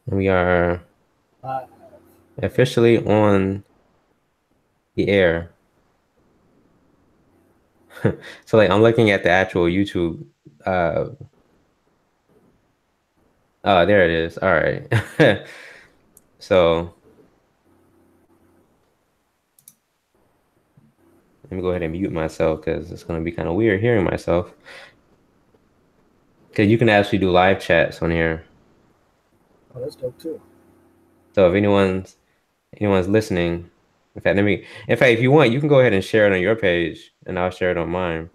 We are Uh, officially on the air. So like I'm looking at the actual YouTube. Uh oh, there it is. All right. So let me go ahead and mute myself because it's gonna be kind of weird hearing myself. Because you can actually do live chats on here. oh, that's dope too. So if anyone's listening, in fact, if you want, you can go ahead and share it on your page and I'll share it on mine.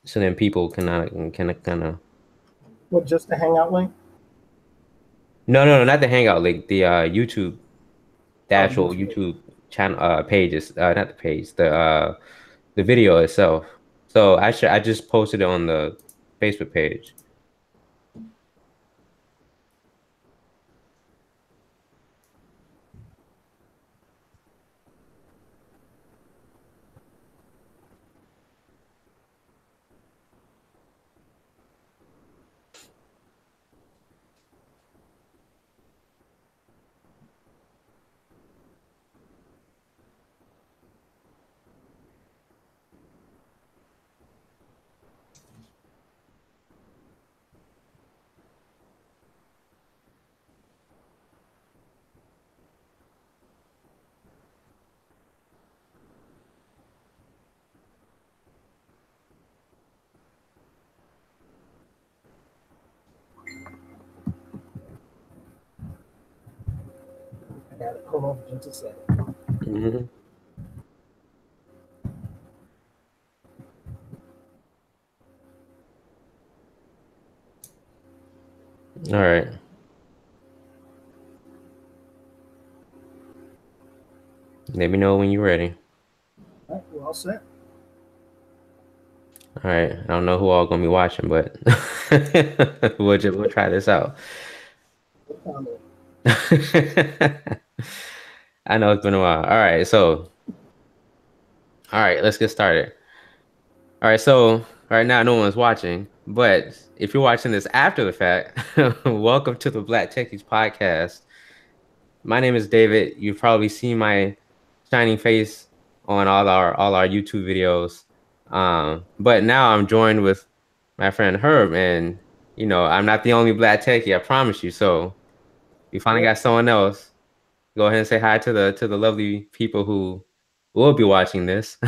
So then people can kind of What, just the Hangout link? no, not the Hangout link, the YouTube, the Oh, actual YouTube. YouTube channel pages, not the page, the video itself. So I just posted it on the Facebook page. I got it. Hold on for just a second. Hmm. All right. Let me know when you're ready. All right, we're all set. All right. I don't know who all gonna be watching, but we'll try this out. What comment? I know it's been a while. All right, all right, let's get started. All right, so right now no one's watching, but if you're watching this after the fact, welcome to the Black Techies Podcast. My name is David. You've probably seen my shining face on all our YouTube videos. But now I'm joined with my friend Herb, and I'm not the only Black Techie, I promise you. So we finally Yep. got someone else. Go ahead and say hi to the lovely people who will be watching this.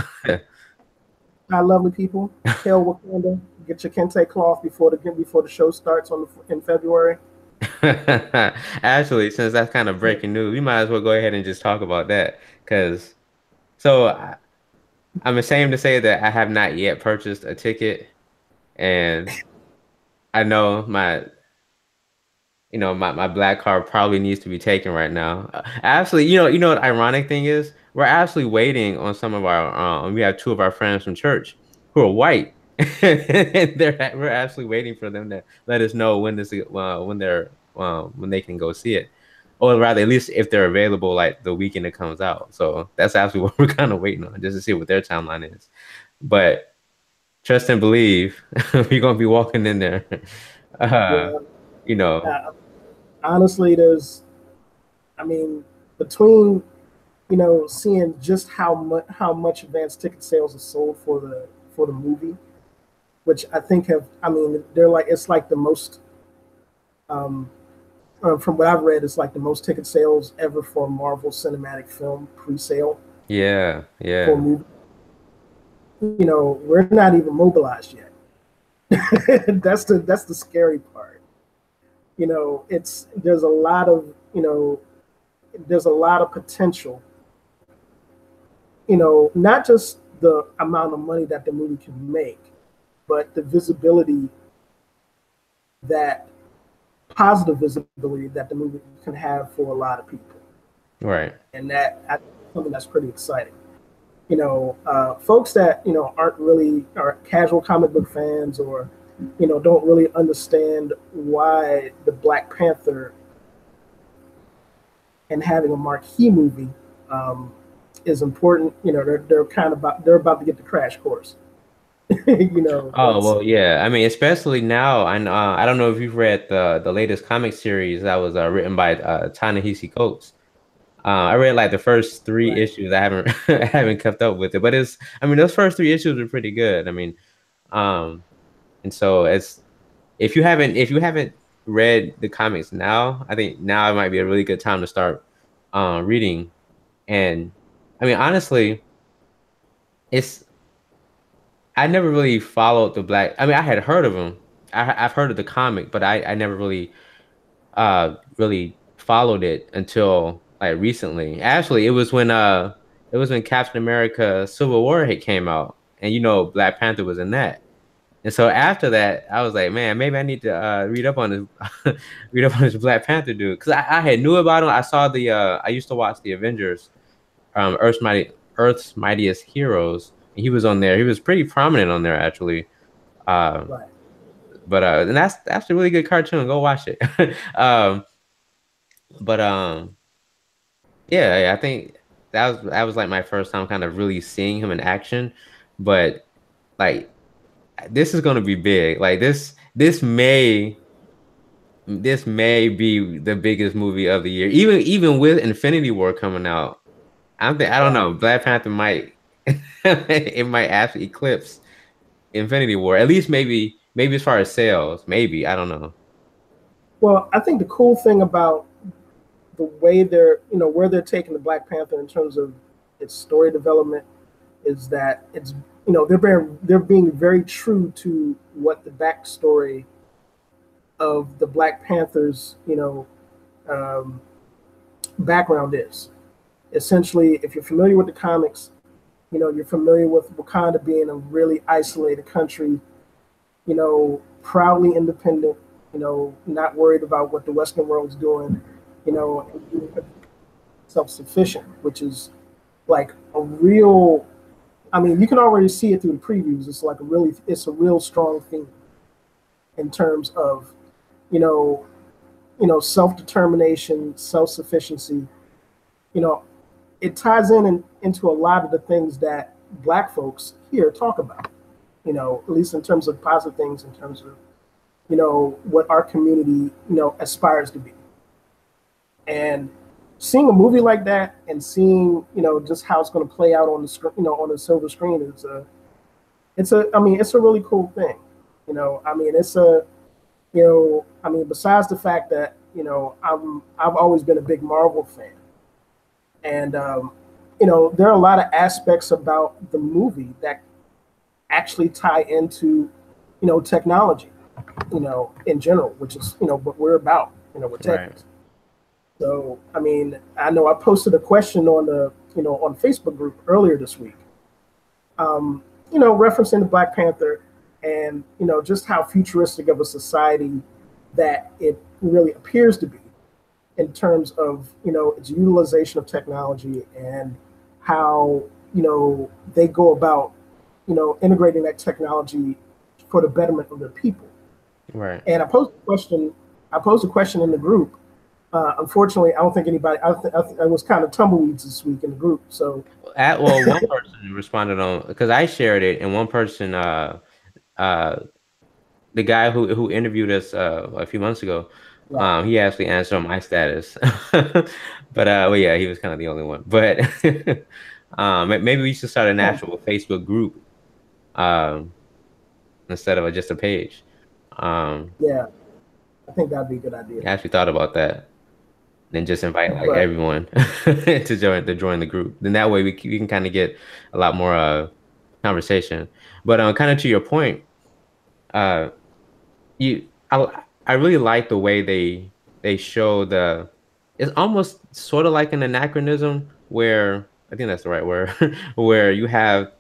Hi, lovely people. Hail Wakanda. Get your kente cloth before the show starts in February. Actually, since that's kind of breaking news, we might as well go ahead and just talk about that. Because so I'm ashamed to say that I have not yet purchased a ticket, and I know my black card probably needs to be taken right now. Actually, you know what ironic thing is? We're actually waiting on some of our we have two of our friends from church who are white. And we're actually waiting for them to let us know when they can go see it. Or rather, at least if they're available like the weekend it comes out. So that's actually what we're kind of waiting on, just to see what their timeline is. But trust and believe, we're gonna be walking in there. Uh, Yeah. you know. Uh, honestly, I mean, between seeing just how much advanced ticket sales are sold for the movie, which I think I mean, they're like it's like the most um, from what I've read, it's like the most ticket sales ever for a Marvel Cinematic Film pre-sale Yeah, for a yeah. movie. We're not even mobilized yet. That's the scary part. It's there's a lot of potential. Not just the amount of money that the movie can make, but the visibility that positive visibility that the movie can have for a lot of people, Right. and that's something that's pretty exciting. Folks that aren't really are casual comic book fans or don't really understand why the Black Panther and having a marquee movie um, is important. They're about to get the crash course. Oh That's well, yeah. I mean, especially now. I don't know if you've read the latest comic series that was written by Ta-Nehisi Coates. I read like the first three right. issues. I haven't I haven't kept up with it, but it's. I mean, those first three issues are pretty good. I mean, um, and so it's if you haven't read the comics now, I think now it might be a really good time to start reading. And I mean, honestly, it's I never really followed the Black. I mean, I had heard of them. I've heard of the comic, but I never really followed it until like recently. Actually, it was when Captain America Civil War had came out, and Black Panther was in that. And so after that, I was like, man, maybe I need to read up on this read up on this Black Panther dude because I had knew about him. I saw I used to watch the Avengers, Earth's Mightiest Heroes. And he was on there. He was pretty prominent on there actually. Uh, Right. but and that's a really good cartoon. Go watch it. um, but yeah, I think that was like my first time kind of really seeing him in action. But like this is gonna be big. Like this may be the biggest movie of the year. Even with Infinity War coming out, I don't Right. know. Black Panther might it might actually eclipse Infinity War. At least maybe as far as sales, maybe I don't know. Well, I think the cool thing about the way where they're taking the Black Panther in terms of its story development is that it's they're being very true to what the backstory of the Black Panthers um, background is. Essentially, if you're familiar with the comics, you're familiar with Wakanda being a really isolated country, proudly independent, not worried about what the Western world's doing, and self-sufficient, which is like a real. I mean, you can already see it through the previews. It's a real strong theme in terms of, you know, self-determination, self-sufficiency. You know, it ties into a lot of the things that Black folks here talk about. At least in terms of positive things, in terms of what our community aspires to be. And seeing a movie like that and seeing just how it's going to play out on the screen, on the silver screen is I mean, it's a really cool thing. I mean, I mean, besides the fact that I've always been a big Marvel fan, and there are a lot of aspects about the movie that actually tie into technology, in general, which is what we're about, with Right. techies. So, I mean, I know I posted a question on the on Facebook group earlier this week, referencing the Black Panther and just how futuristic of a society that it really appears to be in terms of its utilization of technology and how they go about integrating that technology for the betterment of their people. Right. And I posed a question in the group. Unfortunately, I don't think anybody. I was kind of tumbleweeds this week in the group. So Well, one person responded on because I shared it, and one person, uh, the guy who interviewed us a few months ago, right, he actually answered on my status, but well, yeah, he was kind of the only one. But maybe we should start an yeah, actual Facebook group um, instead of just a page. Um, yeah, I think that'd be a good idea. I actually thought about that. Then just invite like But everyone to join the group. Then that way we can kind of get a lot more conversation. But kind of to your point, uh, you I really like the way they show it's almost sort of like an anachronism where I think that's the right word where you have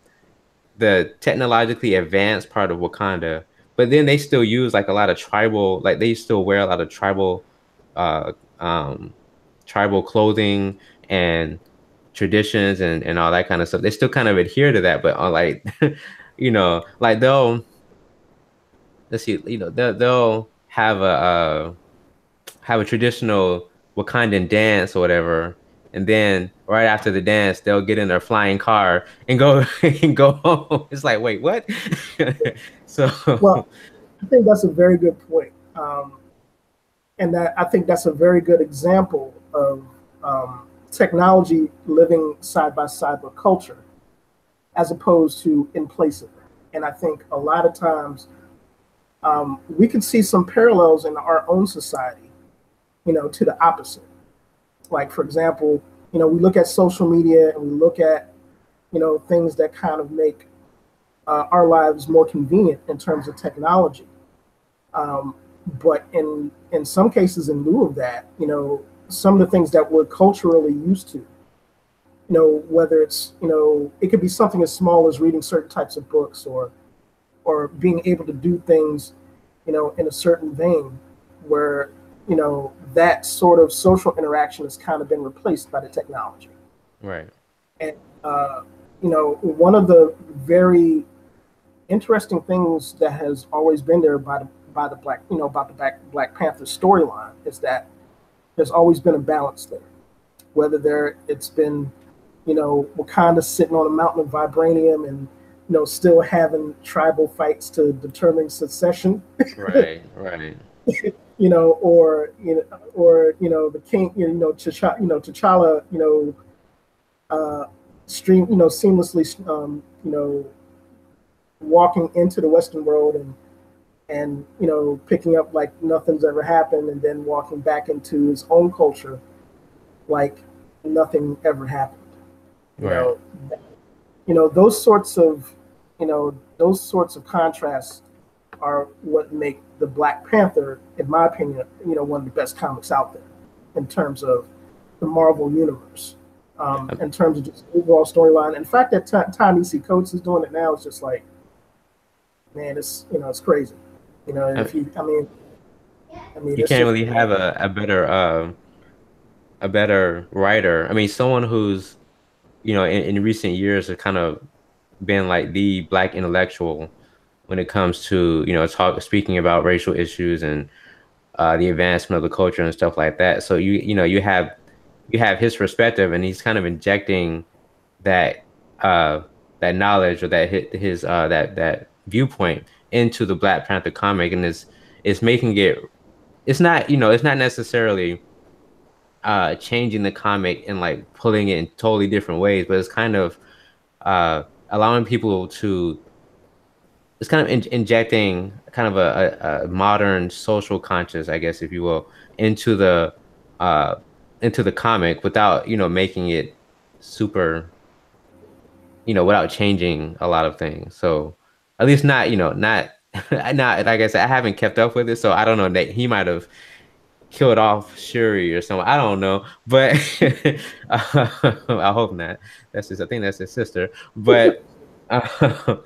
the technologically advanced part of Wakanda, but then they still use like a lot of tribal, like they still wear a lot of uh, um, tribal clothing and traditions and all that kind of stuff. They still kind of adhere to that, but on like, like they'll let's see, they'll have a traditional Wakandan dance or whatever, and then right after the dance, they'll get in their flying car and go and go home. It's like, wait, what? So Well, I think that's a very good point. And that I think that's a very good example of technology living side by side with culture, as opposed to in place of it. And I think a lot of times we can see some parallels in our own society, to the opposite. Like, for example, we look at social media and we look at, things that kind of make our lives more convenient in terms of technology. Um, but in some cases, in lieu of that, some of the things that we're culturally used to, whether it's, it could be something as small as reading certain types of books, or being able to do things, in a certain vein, where, that sort of social interaction has kind of been replaced by the technology. right. And one of the very interesting things that has always been there by the Black, about the Black Panther storyline is that there's always been a balance there. Whether it's been, Wakanda sitting on a mountain of vibranium and still having tribal fights to determine succession, Right, right. or the king, T'Challa, stream, seamlessly, walking into the Western world and picking up like nothing's ever happened, and then walking back into his own culture like nothing ever happened. You Right. know, those sorts of contrasts are what make the Black Panther, in my opinion, one of the best comics out there in terms of the Marvel universe, in terms of just overall storyline. In fact, that Ta-Nehisi Coates is doing it now. It's just like, man, it's crazy. And Uh, if you, I mean, You it's can't just really have a better writer. I mean, someone who's, in recent years has kind of been like the black intellectual when it comes to, speaking about racial issues and the advancement of the culture and stuff like that. So you have his perspective, and he's kind of injecting that uh that knowledge, or that viewpoint into the Black Panther comic, and it's making it, it's not necessarily changing the comic and like pulling it in totally different ways, but it's kind of allowing people to, it's kind of injecting kind of a modern social conscious, I guess, if you will, into the uh into the comic without, making it super, without changing a lot of things. So at least not, not not like I said, I haven't kept up with it, so I don't know that he might have killed off Shuri or something. I don't know, but I hope not. I think that's his sister. But uh,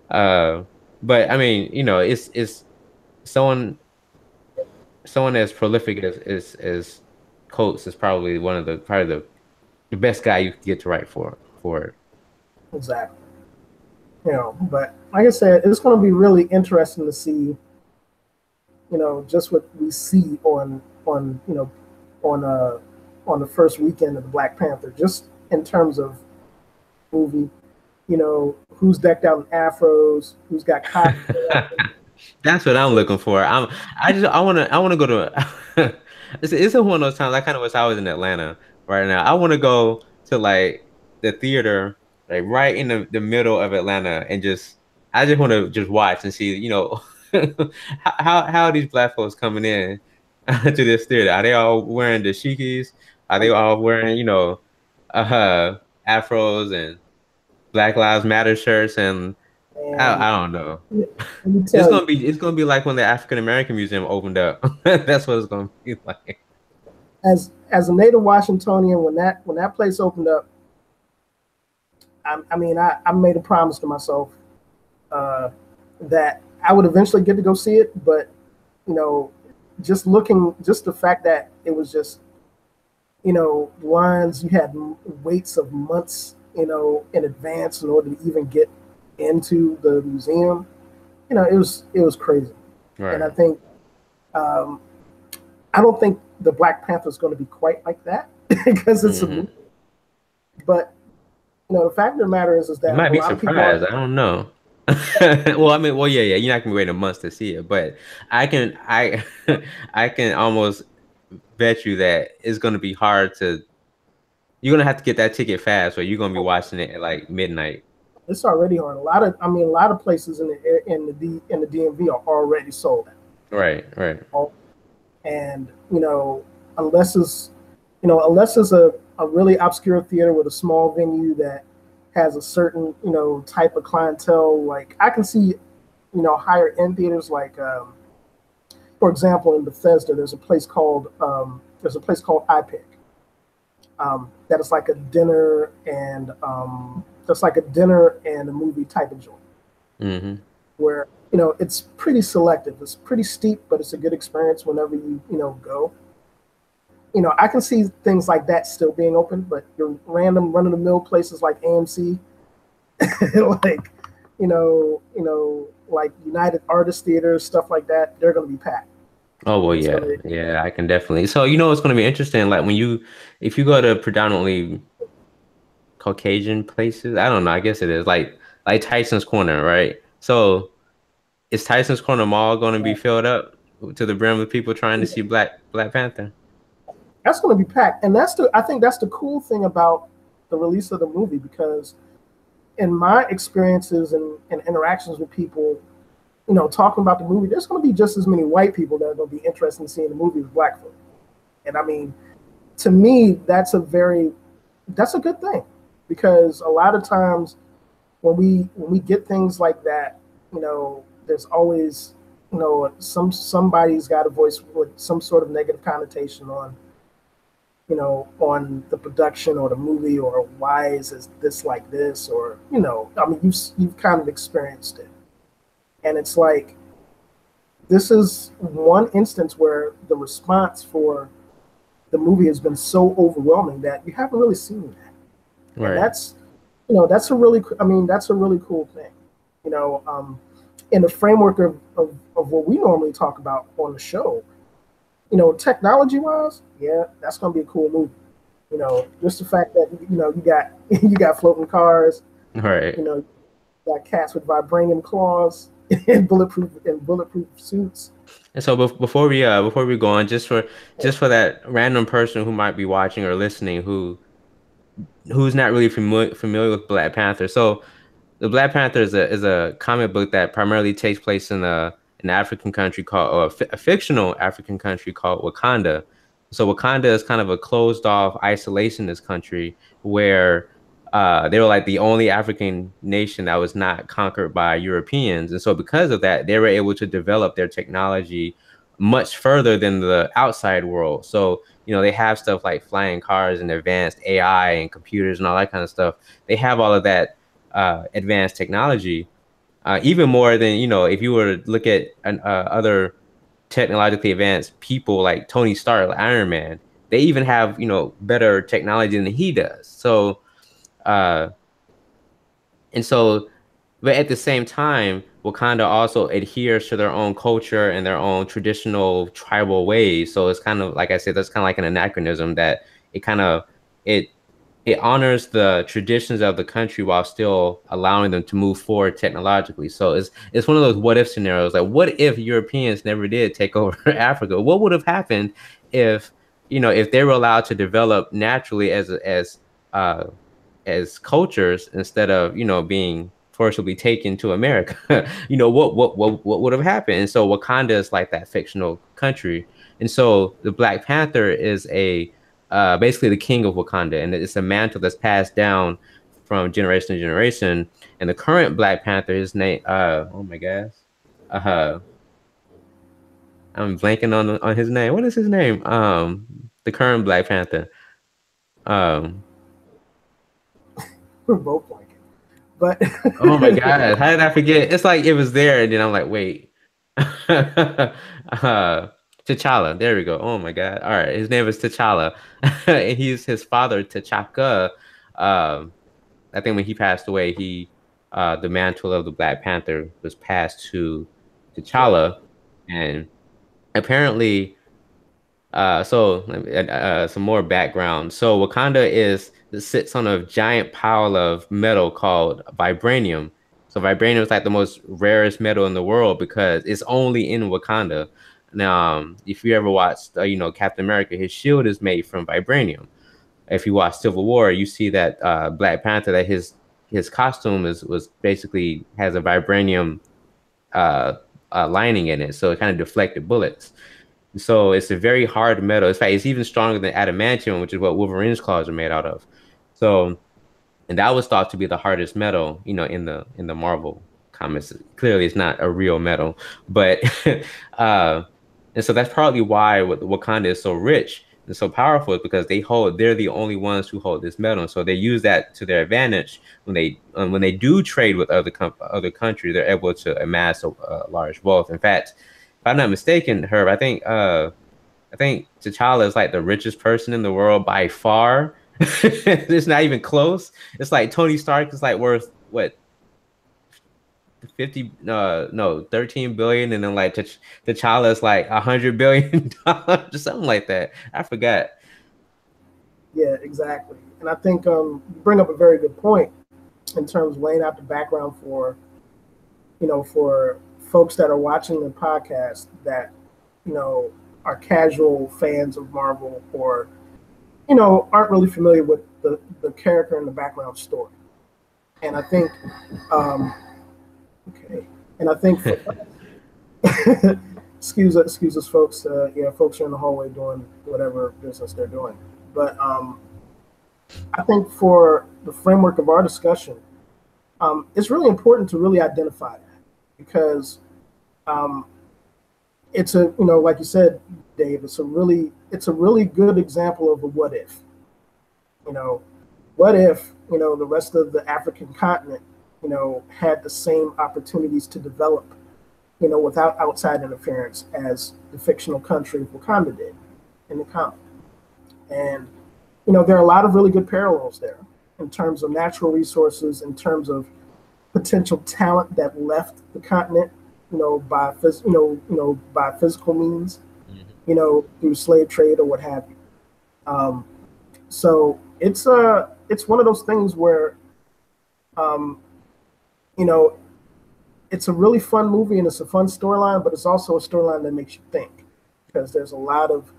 uh, but I mean, it's someone someone as prolific as Coates is probably the best guy you could get to write for it. exactly. But like I said, it's going to be really interesting to see, just what we see on on the first weekend of the Black Panther, just in terms of movie. Who's decked out in afros, who's got cotton. That's what I'm looking for. I want to go to it's one of those times I kind of wish I was in Atlanta right now. I want to go to like the theater like right in the middle of Atlanta, and I just want to just watch and see, how are these black folks coming in to this theater? Are they all wearing dashikis? Are they all wearing, uh afros and Black Lives Matter shirts? And And I don't know. let me tell you, It's gonna be like when the African American Museum opened up. That's what it's gonna be like. as a native Washingtonian, when that place opened up, I made a promise to myself uh, that I would eventually get to go see it. But you know, just the fact that it was just lines, you had waits of months, in advance in order to even get into the museum. It was crazy. And I Right. think, I don't think the Black Panther is going to be quite like that. because it's a movie. Hmm. But the fact of the matter is You that might a be lot of people are. surprised. I don't know. Well, I mean, well, yeah, yeah. You're not gonna be waiting months to see it, but I, I can almost bet you that it's gonna be hard to. You're gonna have to get that ticket fast, or you're gonna be watching it at like midnight. It's already hard. A lot of places in the DMV are already sold Right, right. out. And unless it's unless it's a really obscure theater with a small venue that has a certain type of clientele. Like I can see higher end theaters like for example in Bethesda there's a place called iPic that is like a dinner and that's like a dinner and a movie type of joint Hmm. where it's pretty selective. It's pretty steep, but it's a good experience whenever you go. I can see things like that still being open, but your random run of the mill places like AMC, like like United Artists Theater, stuff like that, they're going to be packed. Oh well, It's yeah, going to yeah. I can definitely. So it's gonna be interesting. Like if you go to predominantly Caucasian places, I don't know. I guess it is like Tyson's Corner, right? So is Tyson's Corner Mall going to be filled up to the brim with people trying to see Black Panther? that's going to be packed, and I think that's the cool thing about the release of the movie because in my experiences and interactions with people, talking about the movie, there's going to be just as many white people that are going to be interested in seeing the movie as black folk. And I mean, to me, that's a good thing because a lot of times when we get things like that, there's always somebody's got a voice with some sort of negative connotation on the production or the movie or why is this like this or I mean you've kind of experienced it, and it's like this is one instance where the response for the movie has been so overwhelming that you haven't really seen that, and Right. that's a really cool thing, you know um, in the framework of what we normally talk about on the show. Technology wise, yeah, that's gonna be a cool movie. Just the fact that you got you got floating cars, Right. you got cats with vibranium claws and bulletproof suits. And so before we go on, just for that random person who might be watching or listening who's not really familiar with Black Panther. So the Black Panther is a comic book that primarily takes place in an African country called or a fictional African country called Wakanda. So Wakanda is kind of a closed off isolationist country where they were like the only African nation that was not conquered by Europeans. And so because of that, they were able to develop their technology much further than the outside world. So, they have stuff like flying cars and advanced AI and computers and all that kind of stuff. They have all of that advanced technology, even more than if you were to look at other technologically advanced people like Tony Stark, like Iron Man. They even have better technology than he does. So uh, and so, but at the same time, Wakanda also adheres to their own culture and their own traditional tribal ways. So it's kind of like I said, that's kind of like an anachronism that it kind of it it honors the traditions of the country while still allowing them to move forward technologically. So it's one of those what if scenarios. Like what if Europeans never did take over Africa? What would have happened if if they were allowed to develop naturally uh as cultures instead of being forcibly taken to America? What would have happened? And so Wakanda is like that fictional country, and so the Black Panther is a basically the king of Wakanda, and it's a mantle that's passed down from generation to generation. And the current Black Panther, his name, oh my gosh, uh, I'm blanking on his name. What is his name? The current Black Panther. Um, We're both like it, but oh my God, how did I forget? It's like it was there, and then I'm like, wait. T'Challa. There we go. Oh my God. All right. His name is T'Challa. And he's his father, T'Chaka. Um, I think when he passed away, the mantle of the Black Panther was passed to right, T'Challa. And apparently, Some more background. So Wakanda sits on a giant pile of metal called vibranium. So vibranium is like the most rarest metal in the world because it's only in Wakanda. Now, if you ever watched, Captain America, his shield is made from vibranium. If you watch Civil War, you see that Black Panther, that his costume was basically has a vibranium uh, lining in it, so it kind of deflected bullets. So it's a very hard metal. In fact, it's even stronger than adamantium, which is what Wolverine's claws are made out of. So, and that was thought to be the hardest metal, in the Marvel comics. Clearly, it's not a real metal, but uh, and so that's probably why Wakanda is so rich and so powerful, is because they're the only ones who hold this metal. And so they use that to their advantage when they do trade with other countries. They're able to amass a large wealth. In fact, if I'm not mistaken, Herb, I think T'Challa is like the richest person in the world by far. It's not even close. It's like Tony Stark is like worth what 50 no 13 billion, and then like T'Challa is like 100 billion dollars or something like that. I forgot. Yeah, exactly. And I think you bring up a very good point in terms of laying out the background for folks that are watching the podcast that you know are casual fans of Marvel or aren't really familiar with the character and the background story. And I think um, okay, and I think for, excuse us, folks. Yeah, folks are in the hallway doing whatever business they're doing. But I think for the framework of our discussion, it's really important to really identify that because um, it's a like you said, Dave. It's a really good example of a what if. You know, what if the rest of the African continent had the same opportunities to develop without outside interference as the fictional country of Wakanda did in the comic. And there are a lot of really good parallels there in terms of natural resources, in terms of potential talent that left the continent, by physical means, through slave trade or what have you. Um, so it's one of those things where um, you know it's a really fun movie and it's a fun storyline, but it's also a storyline that makes you think because there's a lot of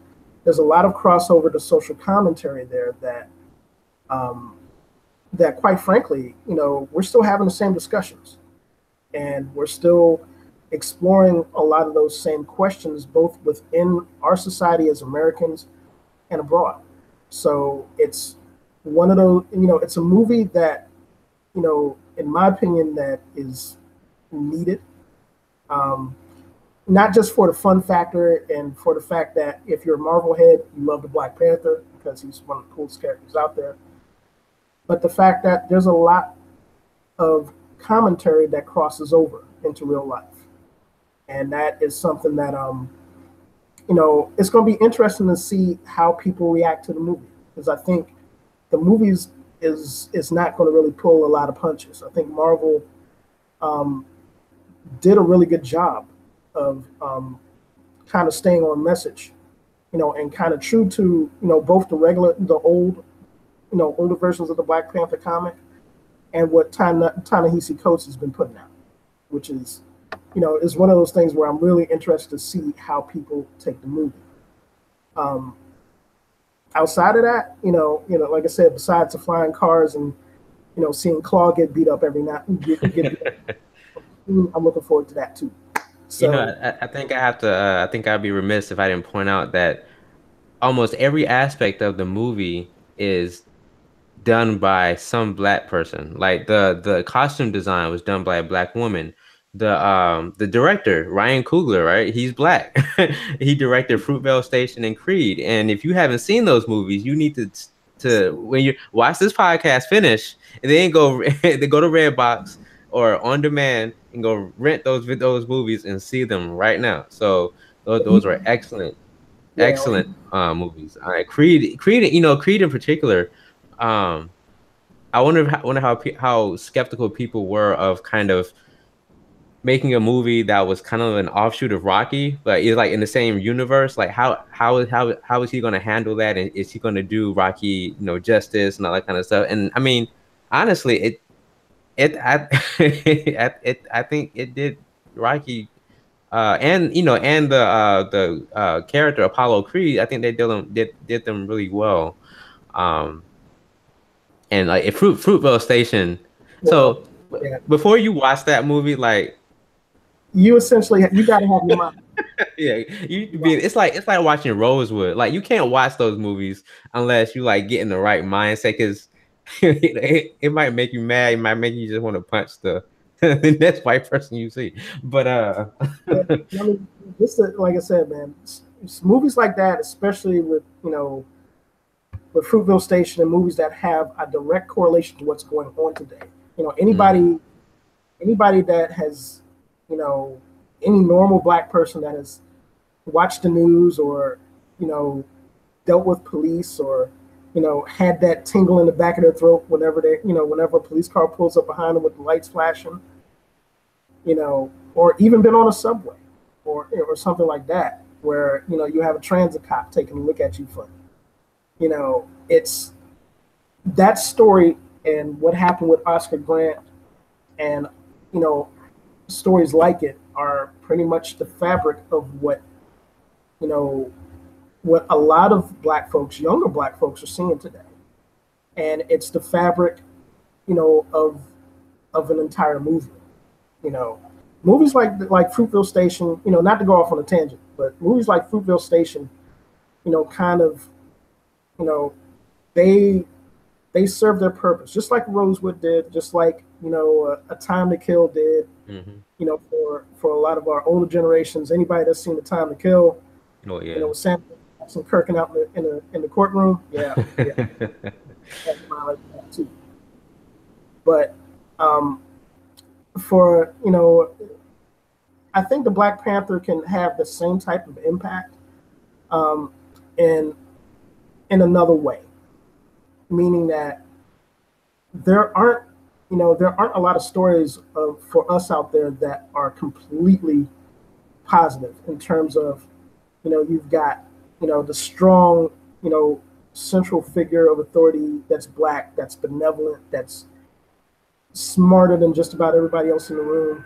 crossover to social commentary there um, that quite frankly, we're still having the same discussions and we're still exploring a lot of those same questions both within our society as Americans and abroad. So it's one of those, it's a movie that, in my opinion, that is needed. Um, Not just for the fun factor and for the fact that if you're a Marvel head, you love the Black Panther because he's one of the coolest characters out there, but the fact that there's a lot of commentary that crosses over into real life. And that is something that it's going to be interesting to see how people react to the movie because I think the movies is not going to really pull a lot of punches. I think Marvel um, did a really good job of kind of staying on message, and kind of true to both the old, older versions of the Black Panther comic and what Ta-Nehisi Coates has been putting out, which is one of those things where I'm really interested to see how people take the movie. Um, Outside of that, like I said, besides the flying cars and seeing Claw get beat up every night, get beat up, I'm looking forward to that too. So I think I have to. I think I'd be remiss if I didn't point out that almost every aspect of the movie is done by some black person. Like the costume design was done by a black woman. The director, Ryan Coogler, right? He's black. He directed Fruitvale Station and Creed. And if you haven't seen those movies, you need to when you watch this podcast finish and then go they go to Redbox or on demand and go rent those movies and see them right now. So those are yeah, excellent movies. All right, Creed, Creed in particular. Um, I wonder how skeptical people were of kind of making a movie that was kind of an offshoot of Rocky, but it's like in the same universe. Like how is he going to handle that, and is he going to do Rocky, justice and all that kind of stuff? And I mean, honestly, I think it did Rocky, and the character Apollo Creed. I think they did them really well. Um, and like Fruitvale Station. Well, So yeah, before you watch that movie, like you essentially you got to have your mind. yeah, it's like watching Rosewood. Like you can't watch those movies unless you like get in the right mindset because it might make you mad. It might make you just want to punch the next white person you see. But Yeah, I mean, this is, like I said, man, movies like that, especially with with Fruitville Station and movies that have a direct correlation to what's going on today. mhm, Anybody that has, you know, any normal black person that has watched the news or, you know, dealt with police or, had that tingle in the back of their throat whenever whenever a police car pulls up behind them with the lights flashing, or even been on a subway or something like that, where, you have a transit cop taking a look at you funny. It's that story and what happened with Oscar Grant and, you know, stories like it are pretty much the fabric of you know, what a lot of black folks, younger black folks, are seeing today. And it's the fabric, of an entire movement. You know, movies like Fruitville Station, not to go off on a tangent, but movies like Fruitville Station, kind of, you know, they they serve their purpose, just like Rosewood did, just like A Time to Kill did. mhm. For a lot of our older generations, anybody that's seen A Time to Kill, Oh yeah. with Samuel Jackson Kirkin out in the courtroom, yeah, yeah, that's my like that too. But um, for I think the Black Panther can have the same type of impact, um, in another way, meaning that there aren't a lot of stories for us out there that are completely positive in terms of, you've got, the strong, central figure of authority that's black, that's benevolent, that's smarter than just about everybody else in the room,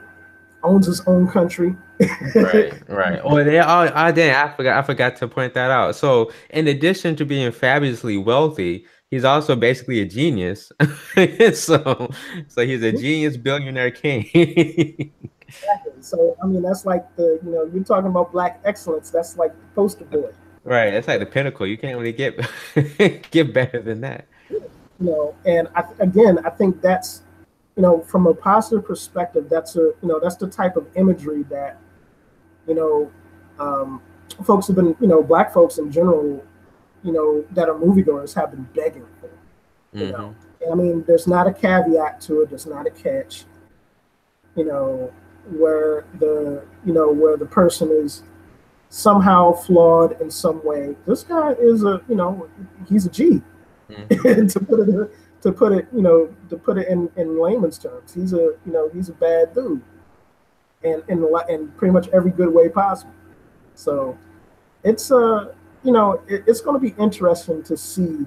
owns his own country. Right, right. Oh, they all. I didn't. I forgot to point that out. So, in addition to being fabulously wealthy, he's also basically a genius. So, so he's a genius billionaire king. Exactly. So I mean, that's like you're talking about black excellence. That's like the poster boy. Right. It's like the pinnacle. You can't really get get better than that. And again, I think that's, from a positive perspective, that's the type of imagery that, you know, um, folks have been, black folks in general, that are moviegoers have been begging for. You know, Hmm. I mean, there's not a caveat to it. There's not a catch. You know, where the person is somehow flawed in some way. This guy is he's a G. Hmm. To put it in layman's terms, he's a bad dude, and in pretty much every good way possible. So it's it's going to be interesting to see,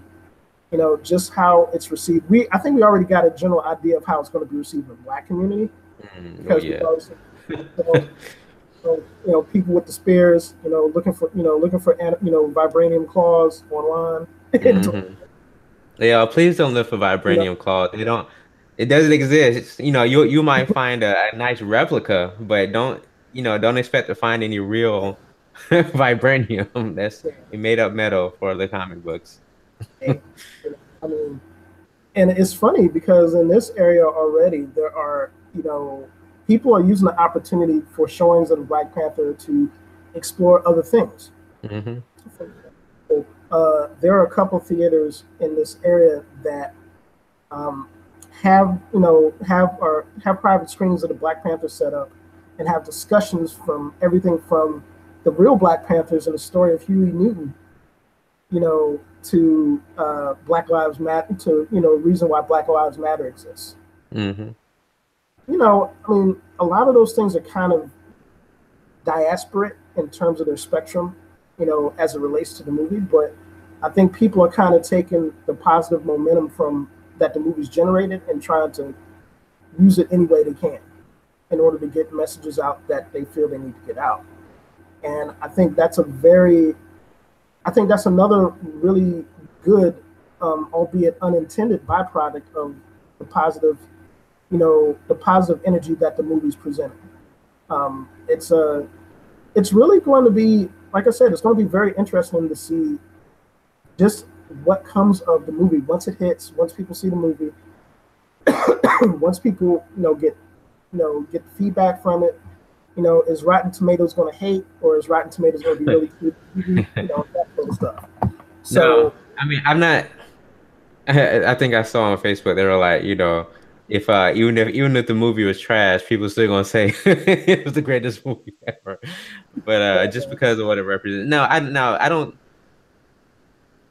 just how it's received. I think we already got a general idea of how it's going to be received in the black community, Oh because we've yeah. already seen, people with the spears, looking for vibranium claws online. Hmm. Yeah, please don't look for you know, vibranium claws. They don't. It doesn't exist. You might find a nice replica, but don't expect to find any real vibranium. That's a made up metal for the comic books. hey, I mean, and it's funny because in this area already there are, people are using the opportunity for showings of the Black Panther to explore other things. Hmm. There are a couple theaters in this area that, um, have private screenings of the Black Panther set up and have discussions from everything from the real Black Panthers and the story of Huey Newton, to Black Lives Matter, to reason why Black Lives Matter exists. Hmm. I mean, a lot of those things are kind of diasparate in terms of their spectrum, as it relates to the movie. But I think people are kind of taking the positive momentum from that the movie's generated and trying to use it any way they can in order to get messages out that they feel they need to get out. And I think that's another really good, albeit unintended byproduct of the positive, the positive energy that the movie's presenting. Um, it's a, it's really going to be, like I said, it's going to be very interesting to see just what comes of the movie once it hits, once people see the movie, once people, get feedback from it. Is Rotten Tomatoes going to hate, or is Rotten Tomatoes going to be really good? That sort of stuff. No, So I mean, I'm not. I think I saw on Facebook they were like, if even if the movie was trash, people still gonna say it was the greatest movie ever. But just because of what it represents. No, I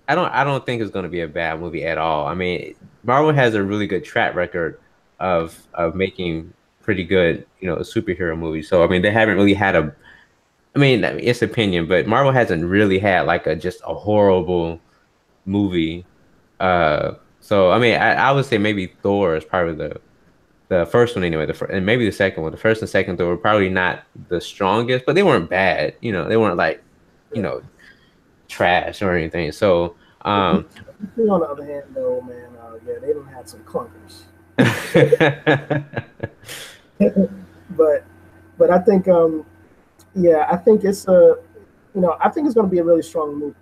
don't think it's gonna be a bad movie at all. I mean, Marvel has a really good track record of making pretty good, superhero movies. So I mean, they haven't really had a. I mean, it's opinion, but Marvel hasn't really had like a just a horrible movie. So I mean, I would say maybe Thor is probably the first one anyway. And maybe the second one. The first and second Thor were probably not the strongest, but they weren't bad. They weren't like you yeah. know trash or anything. So On the other hand, though, man, yeah, they don't have some clunkers. but I think, yeah, I think I think it's going to be a really strong movie.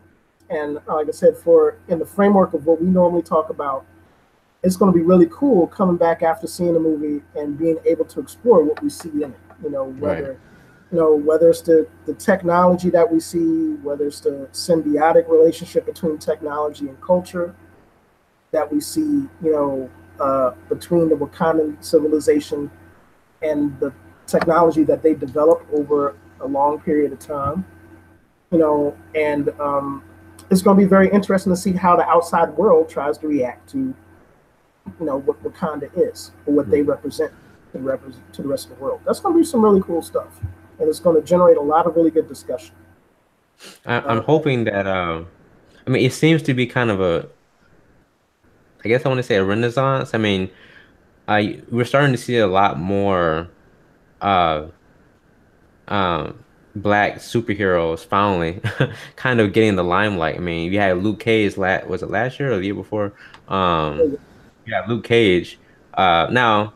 And like I said, for in the framework of what we normally talk about, it's going to be really cool coming back after seeing the movie and being able to explore what we see in it. right. Whether it's the technology that we see, whether it's the symbiotic relationship between technology and culture that we see, between the Wakandan civilization and the technology that they developed over a long period of time. And it's going to be very interesting to see how the outside world tries to react to, what Wakanda is or what they represent to the rest of the world. That's going to be some really cool stuff, and it's going to generate a lot of really good discussion. I'm Uh, hoping that I mean, it seems to be kind of I guess I want to say a renaissance. I mean, we're starting to see a lot more uh black superheroes finally kind of getting the limelight. I mean, you had Luke Cage was it last year or the year before? Um yeah, Luke Cage. Now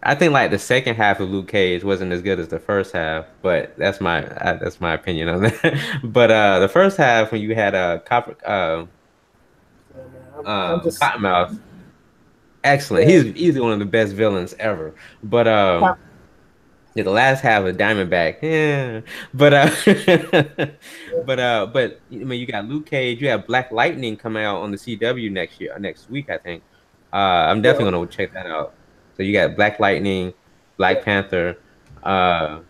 I think like the second half of Luke Cage wasn't as good as the first half, but that's my opinion on that. But the first half when you had I'm just Cottonmouth, excellent. yeah, He's one of the best villains ever. But yeah, the last half of Diamondback, yeah. But but I mean, you got Luke Cage, you have Black Lightning coming out on the CW next week, I think. I'm yeah, definitely gonna check that out. So you got Black Lightning, Black yeah, Panther. Uh,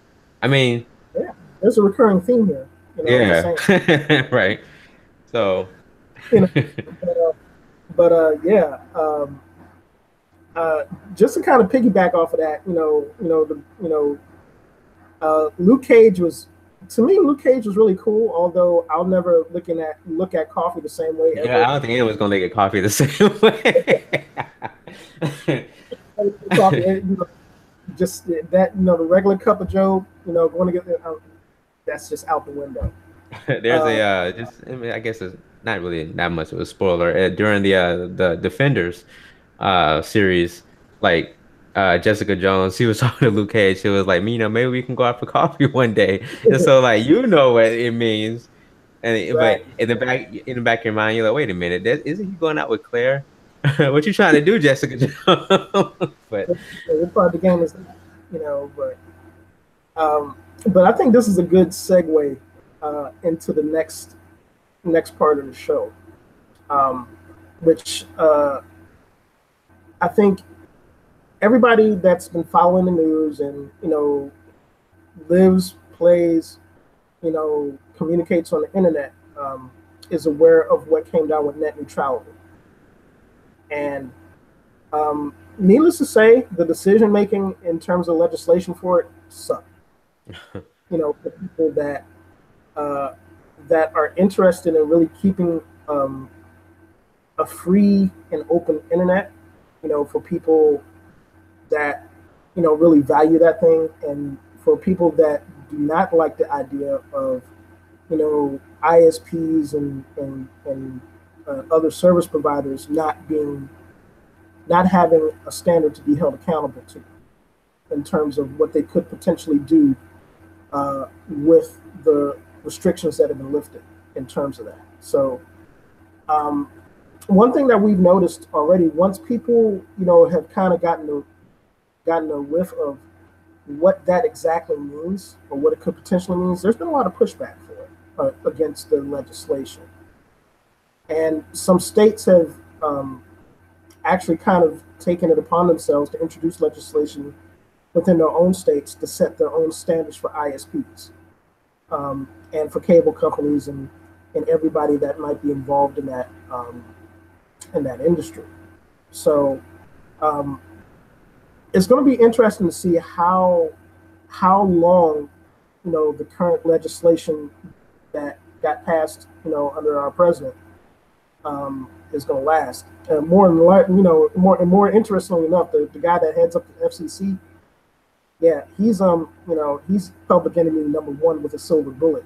I mean, yeah. There's a recurring theme here. I'm just yeah, saying. right. So, You know, but, yeah. Uh, just to kind of piggyback off of that, Luke Cage was, to me, Luke Cage was really cool. Although I'll never look at coffee the same way yeah, ever I don't again. think anyone's gonna get coffee the same way. Coffee, just that, the regular cup of Joe, going to get that's just out the window. There's Uh, a just I mean I guess it's not really that much of a spoiler during the Defenders series like Jessica Jones she was talking to Luke Cage she was like maybe we can go out for coffee one day and so like what it means right. but in the back of your mind you're like wait a minute isn't he going out with Claire what you trying to do Jessica Jones but What part of the game is that? Um, but I think this is a good segue into the next part of the show, um, which I think everybody that's been following the news and lives, plays, communicates on the internet, is aware of what came down with net neutrality. And Needless to say, the decision making in terms of legislation for it suck. The people uh, that are interested in really keeping a free and open internet, for people that really value that thing, and for people that do not like the idea of ISPs and other service providers not having a standard to be held accountable to in terms of what they could potentially do with the restrictions that have been lifted in terms of that. So, um, one thing that we've noticed already, once people have kind of gotten a whiff of what that exactly means or what it could potentially mean, there's been a lot of pushback for it against the legislation, and some states have actually kind of taken it upon themselves to introduce legislation within their own states to set their own standards for ISPs, and for cable companies and everybody that might be involved in that industry. So um, it's going to be interesting to see how long the current legislation that got passed under our president is going to last. More interestingly enough, the guy that heads up the FCC, yeah, he's public enemy number one with a silver bullet.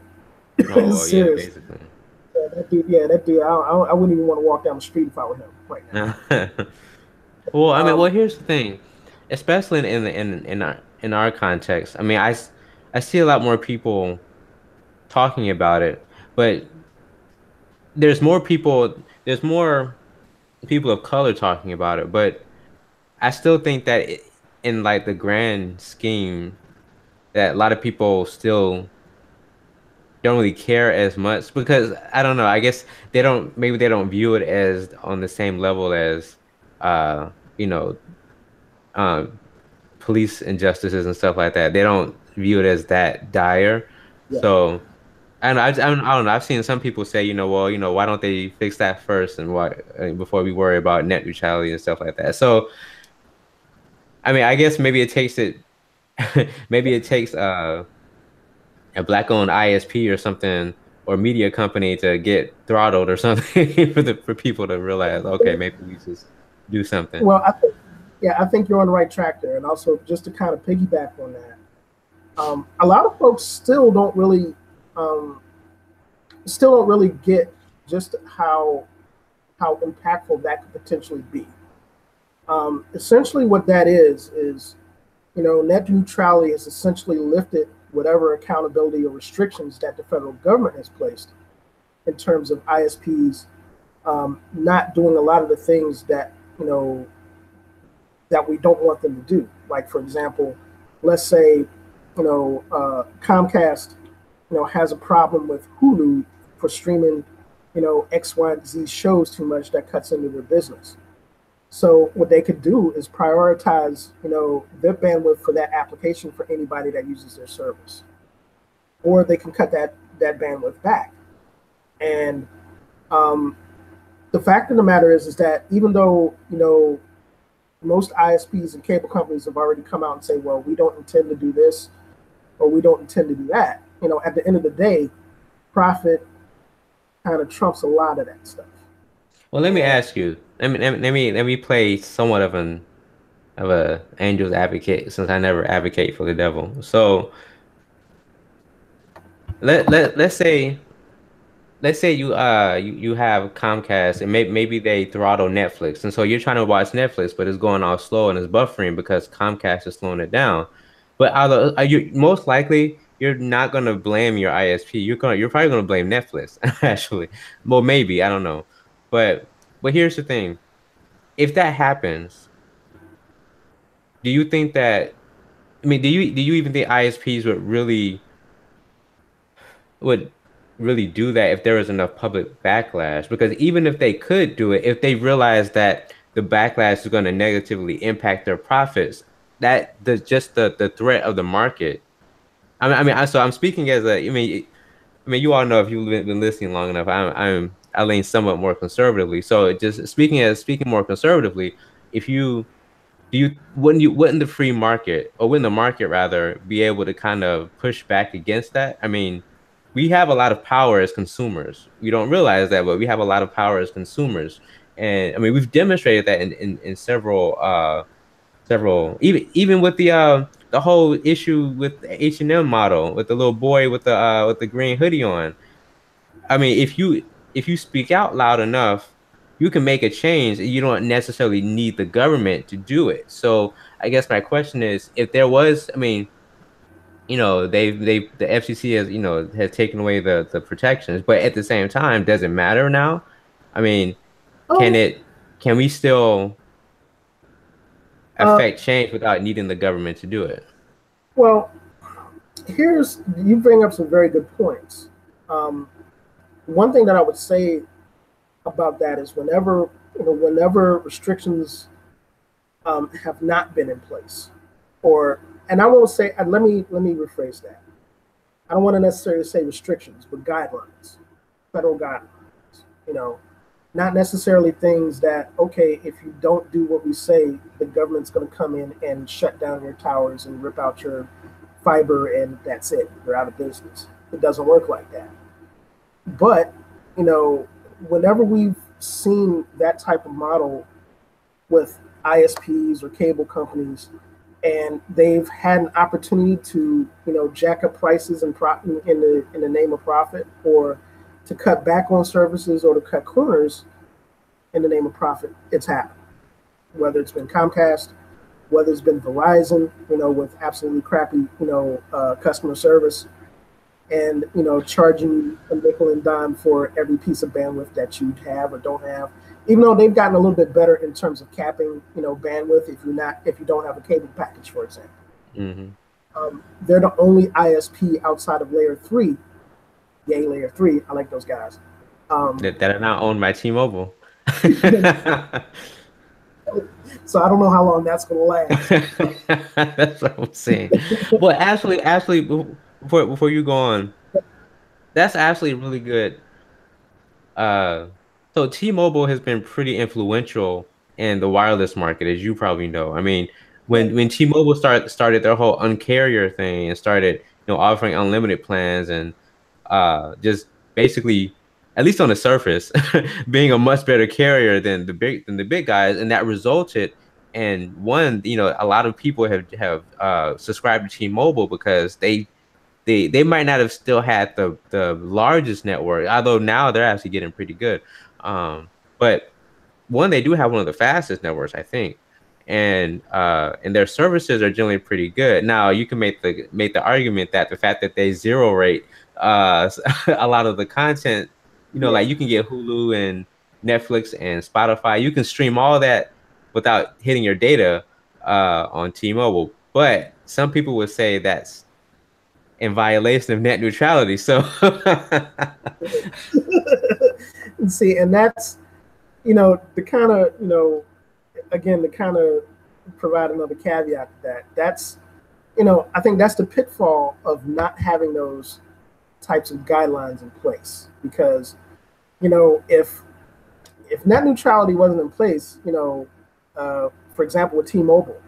Oh yeah, Seriously. basically. That dude. I wouldn't even want to walk down the street if I were him right now. Well, I mean, well, Um, here's the thing, especially in our context. I mean, I see a lot more people talking about it, but there's more people of color talking about it, but I still think that in like the grand scheme, that a lot of people still don't really care as much because I don't know. I guess maybe they don't view it as on the same level as uh, you know, um, police injustices and stuff like that. They don't view it as that dire. yeah. So, and I don't know. I've seen some people say, well, why don't they fix that first and why before we worry about net neutrality and stuff like that. So, I mean, I guess maybe it takes maybe it takes a black-owned ISP or something or media company to get throttled or something for people to realize, okay, maybe we just do something. Well, I think you're on the right track there. And also, just to kind of piggyback on that, a lot of folks um, still don't really get just how impactful that could potentially be. Essentially, what that is net neutrality has essentially lifted whatever accountability or restrictions that the federal government has placed in terms of ISPs not doing a lot of the things that we don't want them to do. Like, for example, let's say Comcast has a problem with Hulu for streaming X, Y, and Z shows too much that cuts into their business. So what they could do is prioritize, their bandwidth for that application for anybody that uses their service, or they can cut that bandwidth back. And um, the fact of the matter is that even though most ISPs and cable companies have already come out and say, well, we don't intend to do this or we don't intend to do that. At the end of the day, profit kind of trumps a lot of that stuff. Well, let me And ask you. Let me play somewhat of a angel's advocate since I never advocate for the devil. So let's say you have Comcast and maybe they throttle Netflix, and so you're trying to watch Netflix, but it's going off slow and it's buffering because Comcast is slowing it down. But are you most likely you're not gonna blame your ISP. You're probably gonna blame Netflix actually. Well, maybe I don't know, but here's the thing: if that happens, do you think that? I mean, do you even think ISPs would really do that if there was enough public backlash? Because even if they could do it, if they realize that the backlash is going to negatively impact their profits, that the threat of the market. So I'm speaking as I mean, you all know if you've been listening long enough, I lean somewhat more conservatively. So just speaking more conservatively, if you wouldn't the free market, or wouldn't the market rather, be able to kind of push back against that? I mean, we have a lot of power as consumers. We don't realize that, but we have a lot of power as consumers. And I mean, we've demonstrated that in several, even with the whole issue with the H&M model with the little boy with the green hoodie on. I mean, if you speak out loud enough, you can make a change. You don't necessarily need the government to do it. So I guess my question is, if there was, I mean, the FCC has, has taken away the protections, but at the same time, does it matter now? I mean, can Oh, it can we still uh, affect change without needing the government to do it? well, you bring up some very good points. Um, One thing that I would say about that is whenever restrictions have not been in place, or and I won't say let me rephrase that. I don't want to necessarily say restrictions, but guidelines, federal guidelines. You know, not necessarily things that, okay, if you don't do what we say, the government's going to come in and shut down your towers and rip out your fiber, and that's it. You're out of business. It doesn't work like that. But you know, whenever we've seen that type of model with ISPs or cable companies, and they've had an opportunity to jack up prices and in the name of profit, or to cut back on services, or to cut corners in the name of profit, it's happened. Whether it's been Comcast, whether it's been Verizon, with absolutely crappy customer service, and charging a nickel and dime for every piece of bandwidth that you have or don't have. Even though they've gotten a little bit better in terms of capping, bandwidth if you don't have a cable package, for example. Mm-hmm. They're the only ISP outside of Layer Three. Yay, Layer Three! I like those guys. Um, That are now owned by T-Mobile. so I don't know how long that's going to last. That's what I'm saying. Well, actually, before you go on, that's actually really good. Uh, so T-Mobile has been pretty influential in the wireless market, as you probably know. I mean, Right. when T-Mobile started their whole uncarrier thing and started, offering unlimited plans and just basically, at least on the surface, being a much better carrier than the big guys, and that resulted in one, a lot of people have subscribed to T-Mobile because they might not have still had the largest network, although now they're actually getting pretty good. But one, they do have one of the fastest networks, I think, and their services are generally pretty good. Now you can make the argument that the fact that they zero rate a lot of the content, Yeah. like you can get Hulu and Netflix and Spotify, you can stream all that without hitting your data on T-Mobile. But some people would say that's in violation of net neutrality. So See, and that's the kind of again, to kind of provide another caveat to that. That's I think that's the pitfall of not having those types of guidelines in place, because if net neutrality wasn't in place, for example with T-Mobile,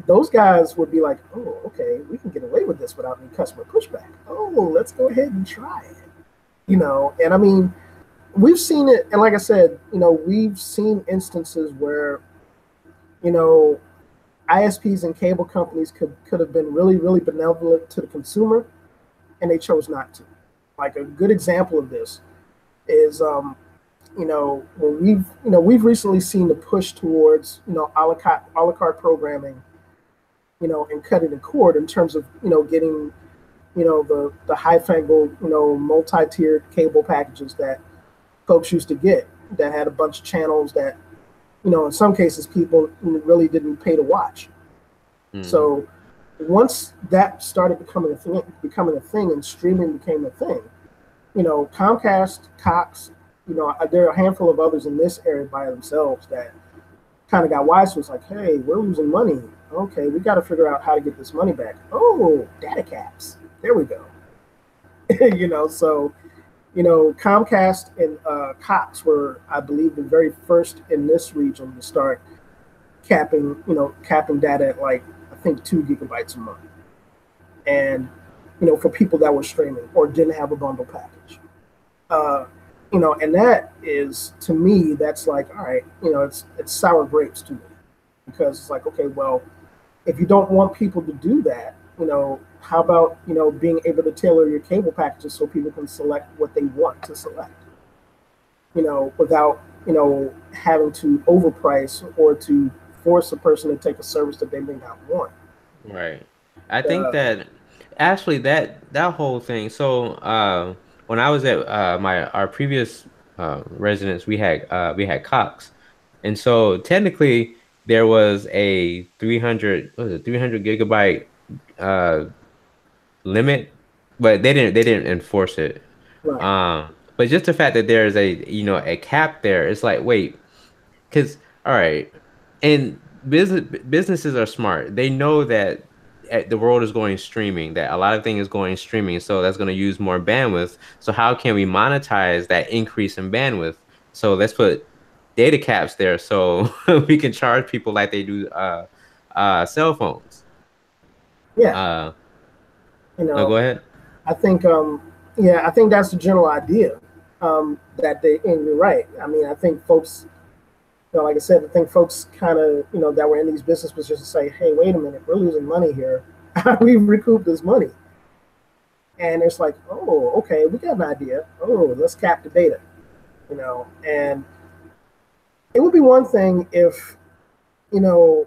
those guys would be like, oh, okay, we can get away with this without any customer pushback. Oh, let's go ahead and try it. And I mean, we've seen it, and like I said, we've seen instances where you know ISPs and cable companies could have been really, really benevolent to the consumer, and they chose not to. Like a good example of this is, when we've recently seen the push towards a la carte programming, and cutting the cord in terms of getting the high fangled multi-tiered cable packages that folks used to get, that had a bunch of channels that in some cases people really didn't pay to watch. Mhm. So once that started becoming a thing, and streaming became a thing, Comcast, Cox, there are a handful of others in this area by themselves that kind of got wise to. It's like, hey, we're losing money. Okay, we got to figure out how to get this money back. Oh, data caps. There we go. So Comcast and Cox were, I believe, the very first in this region to start capping data at like I think 2 GB a month, and for people that were streaming or didn't have a bundle package. Uh, and that is to me that's like all right, it's sour grapes to me because it's like okay, well, if you don't want people to do that, how about being able to tailor your cable packages so people can select what they want to select, without having to overprice or to force a person to take a service that they may not want. Right. I think Uh, that actually that whole thing. So when I was at my our previous residence, we had Cox, and so technically there was a 300 what was it 300 GB uh limit, but they didn't enforce it. right. But just the fact that there's a cap there, it's like wait, because all right, and businesses are smart. They know that the world is going streaming, that a lot of things is going streaming, so that's going to use more bandwidth. So how can we monetize that increase in bandwidth? So let's put data caps there, so we can charge people like they do cell phones. Yeah. Uh, You no, know, go ahead. I think, yeah, I think that's the general idea. That and you're right. I mean, I think folks, like I said, I think folks kind of, that were in these business positions say, hey, wait a minute, we're losing money here. How do we recoup this money? And it's like, oh, okay, we got an idea. Oh, let's cap the data, and it would be one thing you know,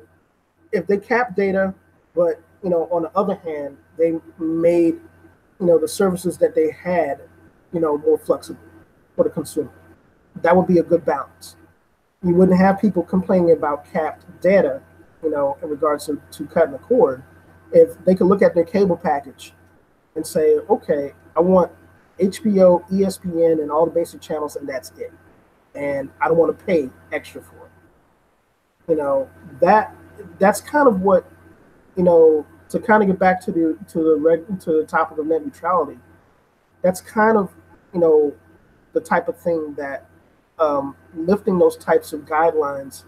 if they cap data, but, on the other hand, they made, the services that they had, more flexible for the consumer. That would be a good balance. You wouldn't have people complaining about capped data, in regards to cutting the cord. If they could look at their cable package and say, okay, I want HBO, ESPN, and all the basic channels, and that's it. And I don't want to pay extra for it. That's kind of what, to kind of get back to the topic of net neutrality. That's kind of, you know, the type of thing that, lifting those types of guidelines,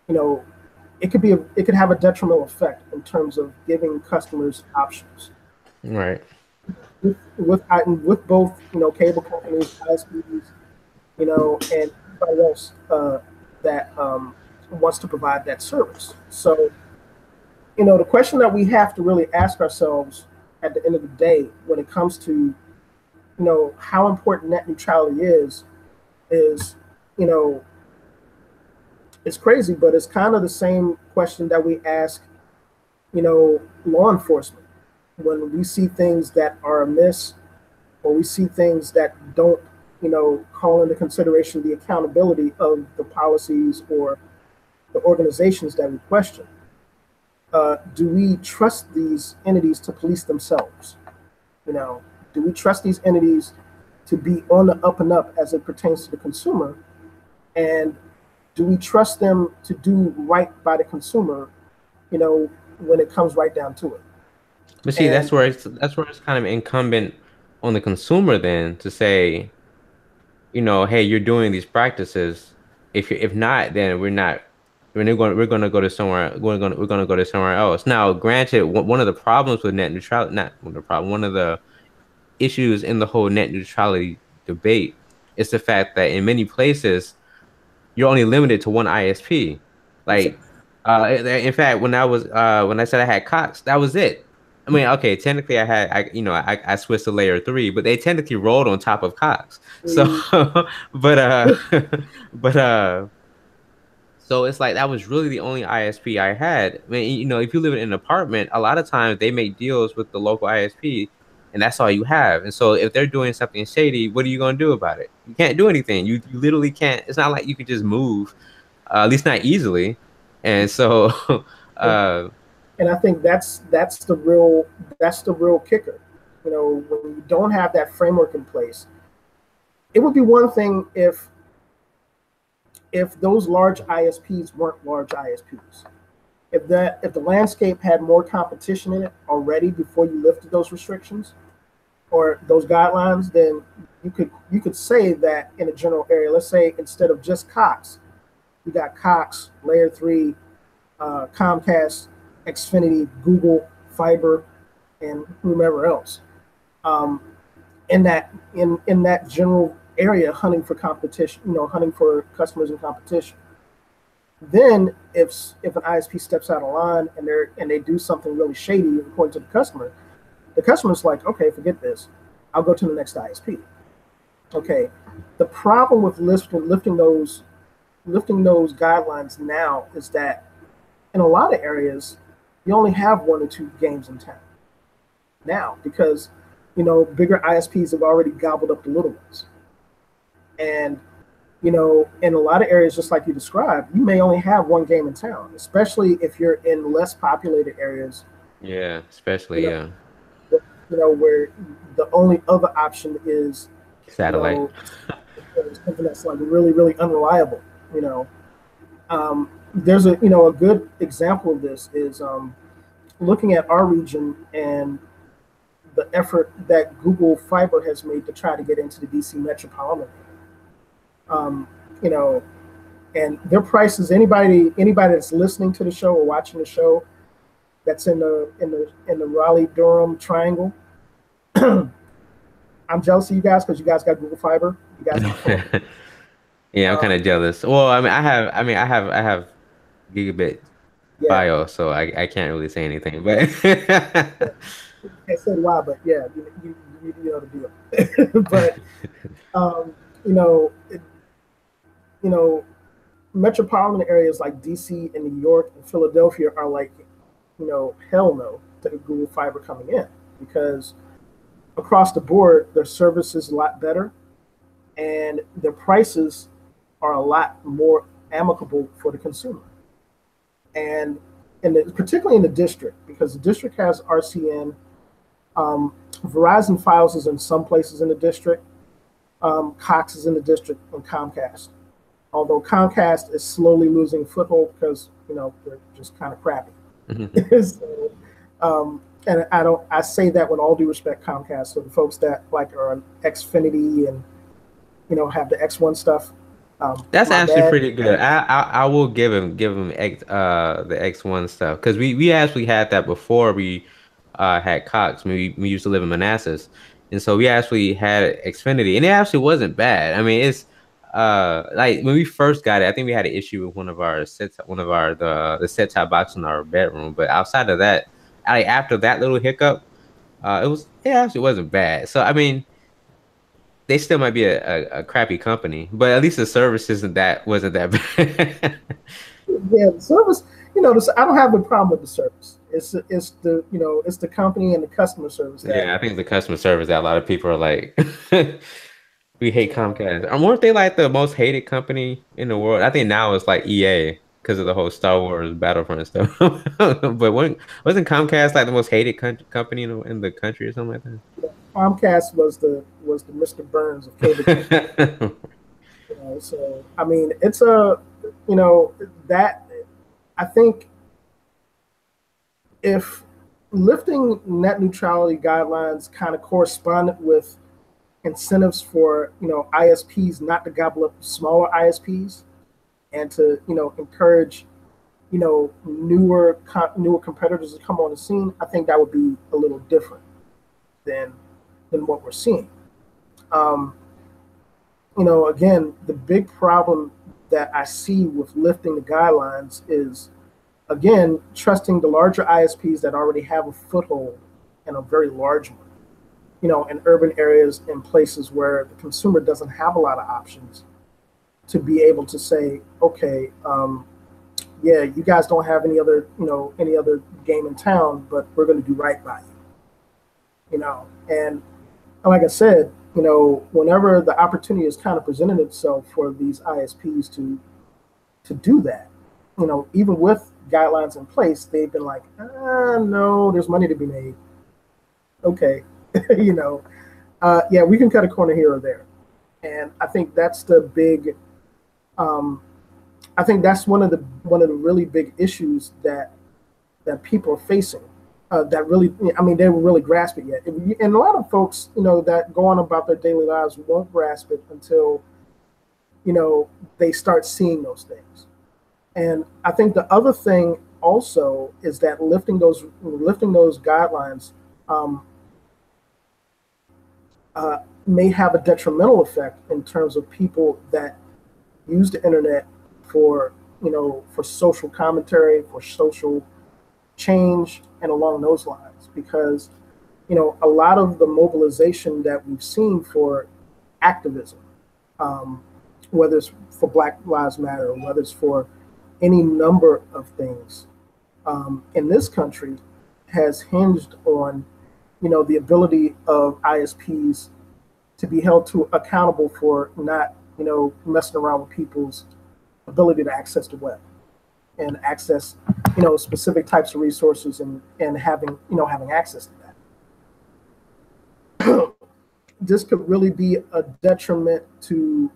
you know, it could have a detrimental effect in terms of giving customers options Right. with both, cable companies, ISPs, and everybody else that wants to provide that service. So, the question that we have to really ask ourselves at the end of the day when it comes to, how important net neutrality is, you know, it's crazy, but it's kind of the same question that we ask, law enforcement when we see things that are amiss or we see things that don't, call into consideration the accountability of the policies or the organizations that we question. Do we trust these entities to police themselves? You know, do we trust these entities to be on the up and up as it pertains to the consumer? And do we trust them to do right by the consumer, when it comes right down to it? But see, And that's where it's kind of incumbent on the consumer then to say, hey, you're doing these practices. If not, then we're not. We're going to go to somewhere. We're going to go to somewhere else. Now, granted, one of the problems with net neutrality, not one of the problem, one of the issues in the whole net neutrality debate is the fact that in many places you're only limited to one ISP. Like, in fact, when I said I had Cox, that was it. I mean, okay, technically I switched to layer three, but they technically rolled on top of Cox. So, but but so it's like that was really the only ISP I had. I mean, if you live in an apartment, a lot of times they make deals with the local ISP, and that's all you have. And so if they're doing something shady, what are you going to do about it? You can't do anything. You literally can't. It's not like you could just move, at least not easily. And so, uh, and I think that's the real kicker. When you don't have that framework in place, it would be one thing if those large ISPs weren't large ISPs. If the landscape had more competition in it already before you lifted those restrictions or those guidelines, then you could say that in a general area. Let's say instead of just Cox, you got Cox, Layer 3, Comcast, Xfinity, Google, Fiber, and whomever else. Um, in that general area, hunting for competition, hunting for customers in competition. Then if an ISP steps out of line and they do something really shady according to the customer's like, okay, forget this, I'll go to the next ISP. Okay, the problem with lifting those guidelines now is that in a lot of areas you only have 1 or 2 games in town now because bigger ISPs have already gobbled up the little ones, and in a lot of areas, just like you described, you may only have 1 game in town, especially if you're in less populated areas. Yeah, especially You know, yeah. where the only other option is, you Satellite. know, something that's like really, really unreliable. There's a good example of this is looking at our region and the effort that Google Fiber has made to try to get into the DC metropolitan area. Um, you know, and their prices. Anybody that's listening to the show or watching the show that's in the Raleigh Durham triangle. I'm jealous of you guys because you guys got Google Fiber. You guys can kill me. Yeah, I'm kind Um, of jealous. Well, I mean, I have gigabit yeah, BIOS, so I can't really say anything. But yeah. Can't say why, but yeah, you know the deal. But um, you know, it, you know, metropolitan areas like DC and New York and Philadelphia are like, hell no to Google Fiber coming in because across the board, their service is a lot better and their prices are a lot more amicable for the consumer. And particularly in the district, because the district has RCN, Verizon Files is in some places in the district, Cox is in the district, and Comcast. Although Comcast is slowly losing foothold because they're just kind of crappy. So, and I say that with all due respect, Comcast. So the folks that like are on Xfinity and have the X1 stuff, That's my actually bad. pretty good. I will give him the X1 stuff because we actually had that before we had Cox. We used to live in Manassas, and so we actually had Xfinity, and it actually wasn't bad. I mean, it's like when we first got it, I think we had an issue with one of our the set top box in our bedroom, but outside of that, after that little hiccup, it actually wasn't bad. So I mean they still might be a crappy company, but at least the service wasn't that bad. Yeah, the service. I don't have a problem with the service. It's the company and the customer service that Yeah, I think the customer service that a lot of people are like, we hate you know. Comcast. Weren't they like the most hated company in the world? I think now it's like EA because of the whole Star Wars Battlefront stuff. But wasn't Comcast like the most hated company in the country or something like Comcast was the Mr. Burns of cable companies. that? So I mean, it's a you know that I think if lifting net neutrality guidelines kind of corresponded with incentives for ISPs not to gobble up smaller ISPs and to encourage newer competitors to come on the scene, I think that would be a little different than what we're seeing. Um, Again, the big problem that I see with lifting the guidelines is, again, trusting the larger ISPs that already have a foothold and a very large one, in urban areas and places where the consumer doesn't have a lot of options to be able to say, okay, yeah, you guys don't have any other game in town, but we're going to do right by and like I said, whenever the opportunity is kind of presented itself for these ISPs to do that, even with guidelines in place, they've been like, no, there's money to be made. Okay, yeah, we can cut a corner here or there, and I think that's the big. I think that's one of the really big issues that people are facing. That really, I mean, they will really grasp it yet. And a lot of folks, that go on about their daily lives won't grasp it until, they start seeing those things. And I think the other thing also is that lifting those guidelines um, may have a detrimental effect in terms of people that use the internet for for social commentary, for social change, and along those lines. Because a lot of the mobilization that we've seen for activism, um, whether it's for Black Lives Matter, whether it's for any number of things in this country, has hinged on the ability of ISPs to be held to accountable for not messing around with people's ability to access the web and access specific types of resources, and having access to that. This could really be a detriment to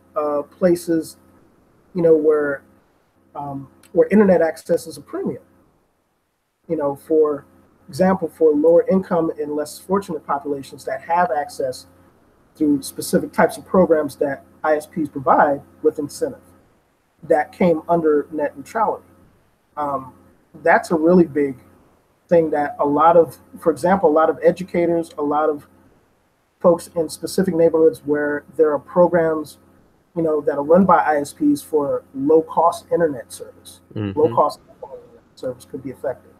places where internet access is a premium. For example, for lower income and less fortunate populations that have access through specific types of programs that ISPs provide with incentive that came under net neutrality. That's a really big thing that for example, a lot of educators, a lot of folks in specific neighborhoods where there are programs, that are run by ISPs for low-cost internet service, low-cost internet service could be affected.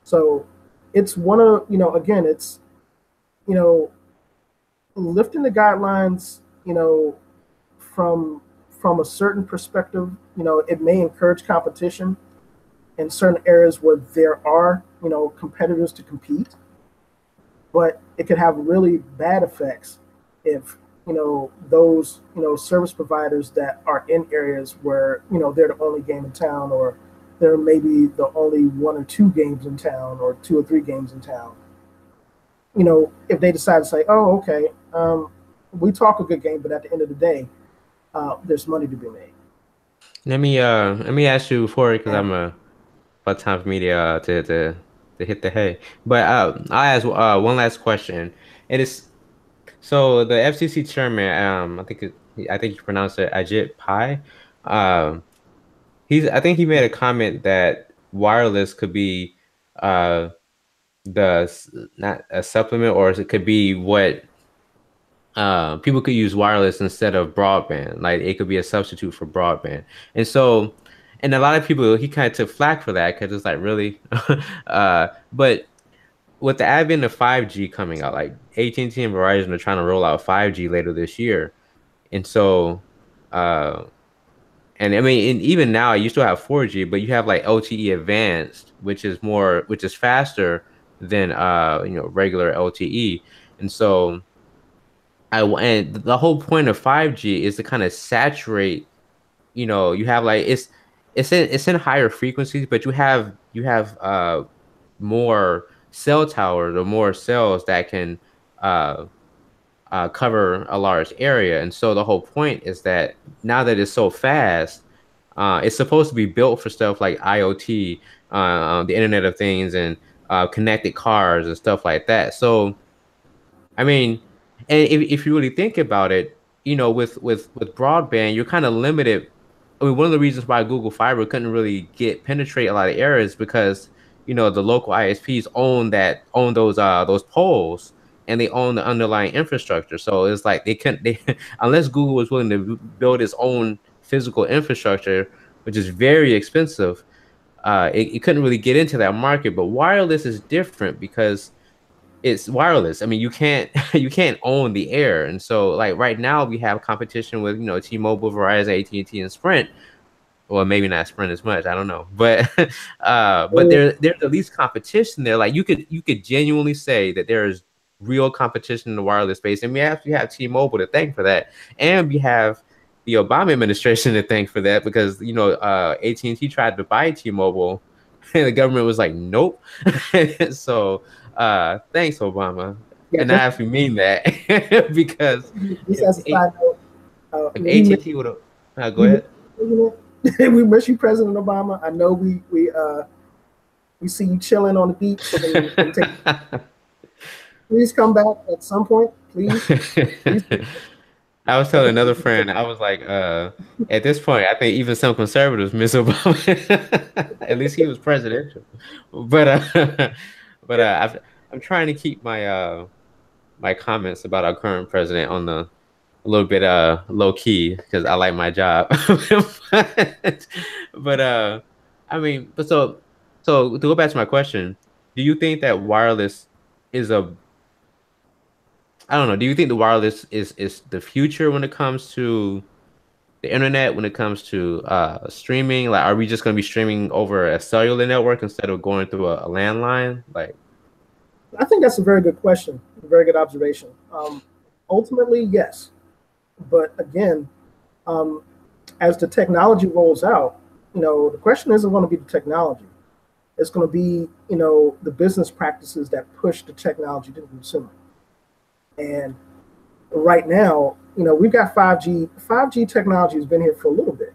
So it's one of, again, it's, lifting the guidelines, from a certain perspective, it may encourage competition in certain areas where there are, competitors to compete, but it could have really bad effects if, those, service providers that are in areas where, they're the only game in town, or there may be the only one or two games in town, or two or three games in town. If they decide to say, oh, okay, we talk a good game, but at the end of the day, there's money to be made. Let me ask you before, because And I'm about time for me to hit the hay. But I'll ask one last question. It is so the FCC chairman, I think you pronounce it Ajit Pai. Um, I think he made a comment that wireless could be uh not a supplement, or it could be what people could use wireless instead of broadband. Like it could be a substitute for broadband. And so, and a lot of people, he kind of took flack for that because it's like, really? But with the advent of 5G coming out, like AT&T and Verizon are trying to roll out 5G later this year. And so, uh, and I mean, and even now you still have 4G, but you have like LTE advanced, which is faster than regular LTE. And so and the whole point of 5G is to kind of saturate, you have like it's in higher frequencies, but you have more cell towers or more cells that can uh cover a large area. And so the whole point is that now that it's so fast, it's supposed to be built for stuff like IoT, the Internet of Things, and connected cars and stuff like that. So I mean, and if you really think about it, with broadband, you're kind of limited. I mean, one of the reasons why Google Fiber couldn't really penetrate a lot of areas because the local ISPs own those poles, and they own the underlying infrastructure. So it's like they unless Google was willing to build its own physical infrastructure, which is very expensive, it couldn't really get into that market. But wireless is different because it's wireless. I mean, you can't you can't own the air. And so like right now we have competition with T-Mobile, Verizon, AT&T, and Sprint. Well, maybe not Sprint as much, I don't know. But but there's at least competition there. Like you could genuinely say that there is real competition in the wireless space. And we actually have T-Mobile to thank for that. And we have the Obama administration to thank for that, because AT&T tried to buy T-Mobile and the government was like, nope. So thanks, Obama. yeah, And I actually mean that because just if as a side note, if we miss, AT&T would have go we miss ahead. we miss you, President Obama. I know we see you chilling on the beach, and please come back at some point, please. Please. I was telling another friend, I was like, at this point, I think even some conservatives miss Obama. At least he was presidential. But but I'm trying to keep my comments about our current president on the a little bit low key because I like my job. but, but I mean, but so to go back to my question, do you think that wireless is a I don't know, do you think the wireless is the future when it comes to the internet, when it comes to streaming? Like, are we just gonna be streaming over a cellular network instead of going through a landline? Like, I think that's a very good question, a very good observation. Ultimately, yes, but again, um, as the technology rolls out, the question isn't going to be the technology. It's going to be, the business practices that push the technology to the consumer. And right now, we've got 5G. 5G technology has been here for a little bit,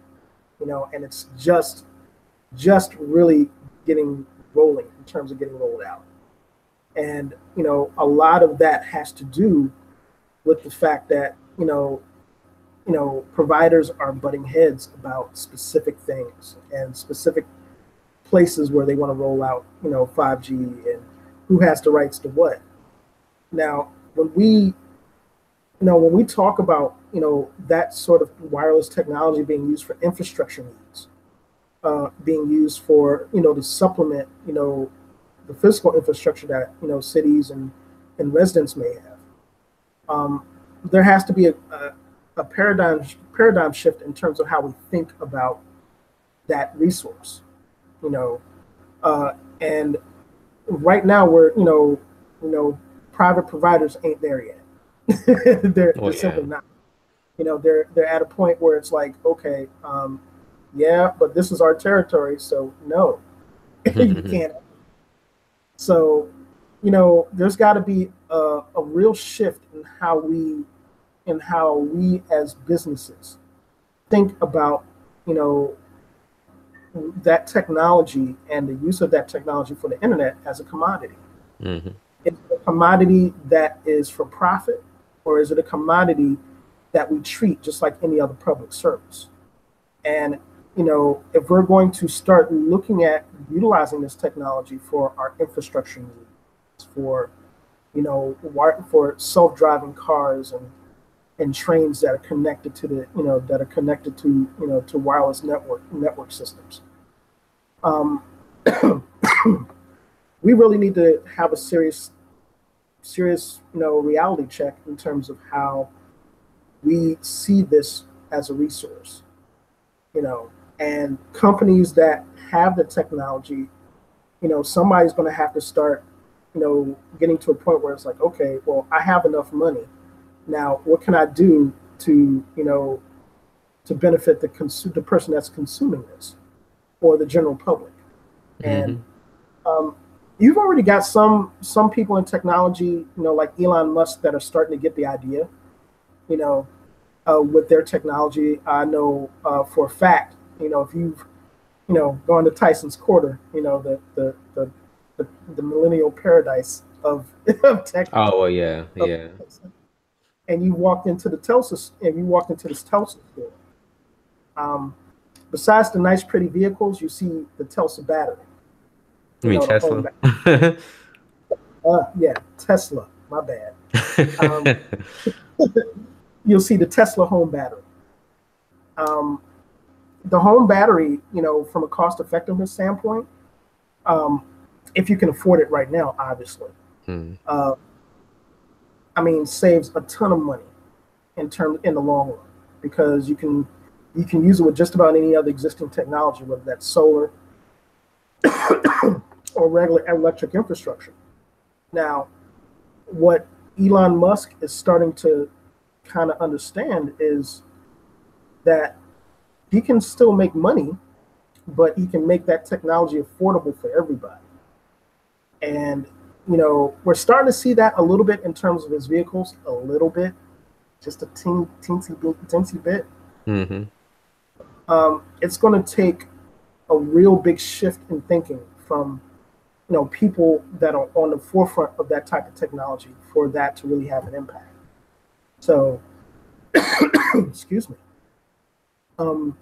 and it's just really getting rolling in terms of getting rolled out. And, a lot of that has to do with the fact that, providers are butting heads about specific things and specific places where they want to roll out, 5G and who has the rights to what. Now, when we talk about, that sort of wireless technology being used for infrastructure needs, being used for, to supplement, the physical infrastructure that, cities and residents may have. There has to be a paradigm shift in terms of how we think about that resource, and right now private providers ain't there yet. They're simply not. They're at a point where it's like, okay, yeah, but this is our territory, so no, you can't. So, there's got to be a real shift in how we as businesses think about, that technology and the use of that technology for the internet as a commodity. mm-hmm. Is it a commodity that is for profit, or is it a commodity that we treat just like any other public service? And if we're going to start looking at utilizing this technology for our infrastructure needs, for for self-driving cars and trains that are connected to to wireless network systems, we really need to have a serious reality check in terms of how we see this as a resource. And companies that have the technology, somebody's going to have to start, getting to a point where it's like, okay, well, I have enough money. Now, what can I do to, to benefit the person that's consuming this, or the general public? Mm-hmm. And you've already got some people in technology, like Elon Musk, that are starting to get the idea, with their technology. I know for a fact, if you've, gone to Tyson's Quarter, the millennial paradise of tech. Oh well, yeah, yeah. And you walked into this Tesla store. Besides the nice, pretty vehicles, you see the Tesla battery. You mean The home Tesla? yeah, Tesla. My bad. You'll see the Tesla home battery. The home battery, from a cost effectiveness standpoint, if you can afford it right now, obviously, saves a ton of money in the long run, because you can use it with just about any other existing technology, whether that's solar or regular electric infrastructure. Now, what Elon Musk is starting to kind of understand is that he can still make money, but he can make that technology affordable for everybody. And, we're starting to see that a little bit in terms of his vehicles, a little bit, just a teensy bit. Mm-hmm. It's going to take a real big shift in thinking from, people that are on the forefront of that type of technology for that to really have an impact. So excuse me. Um,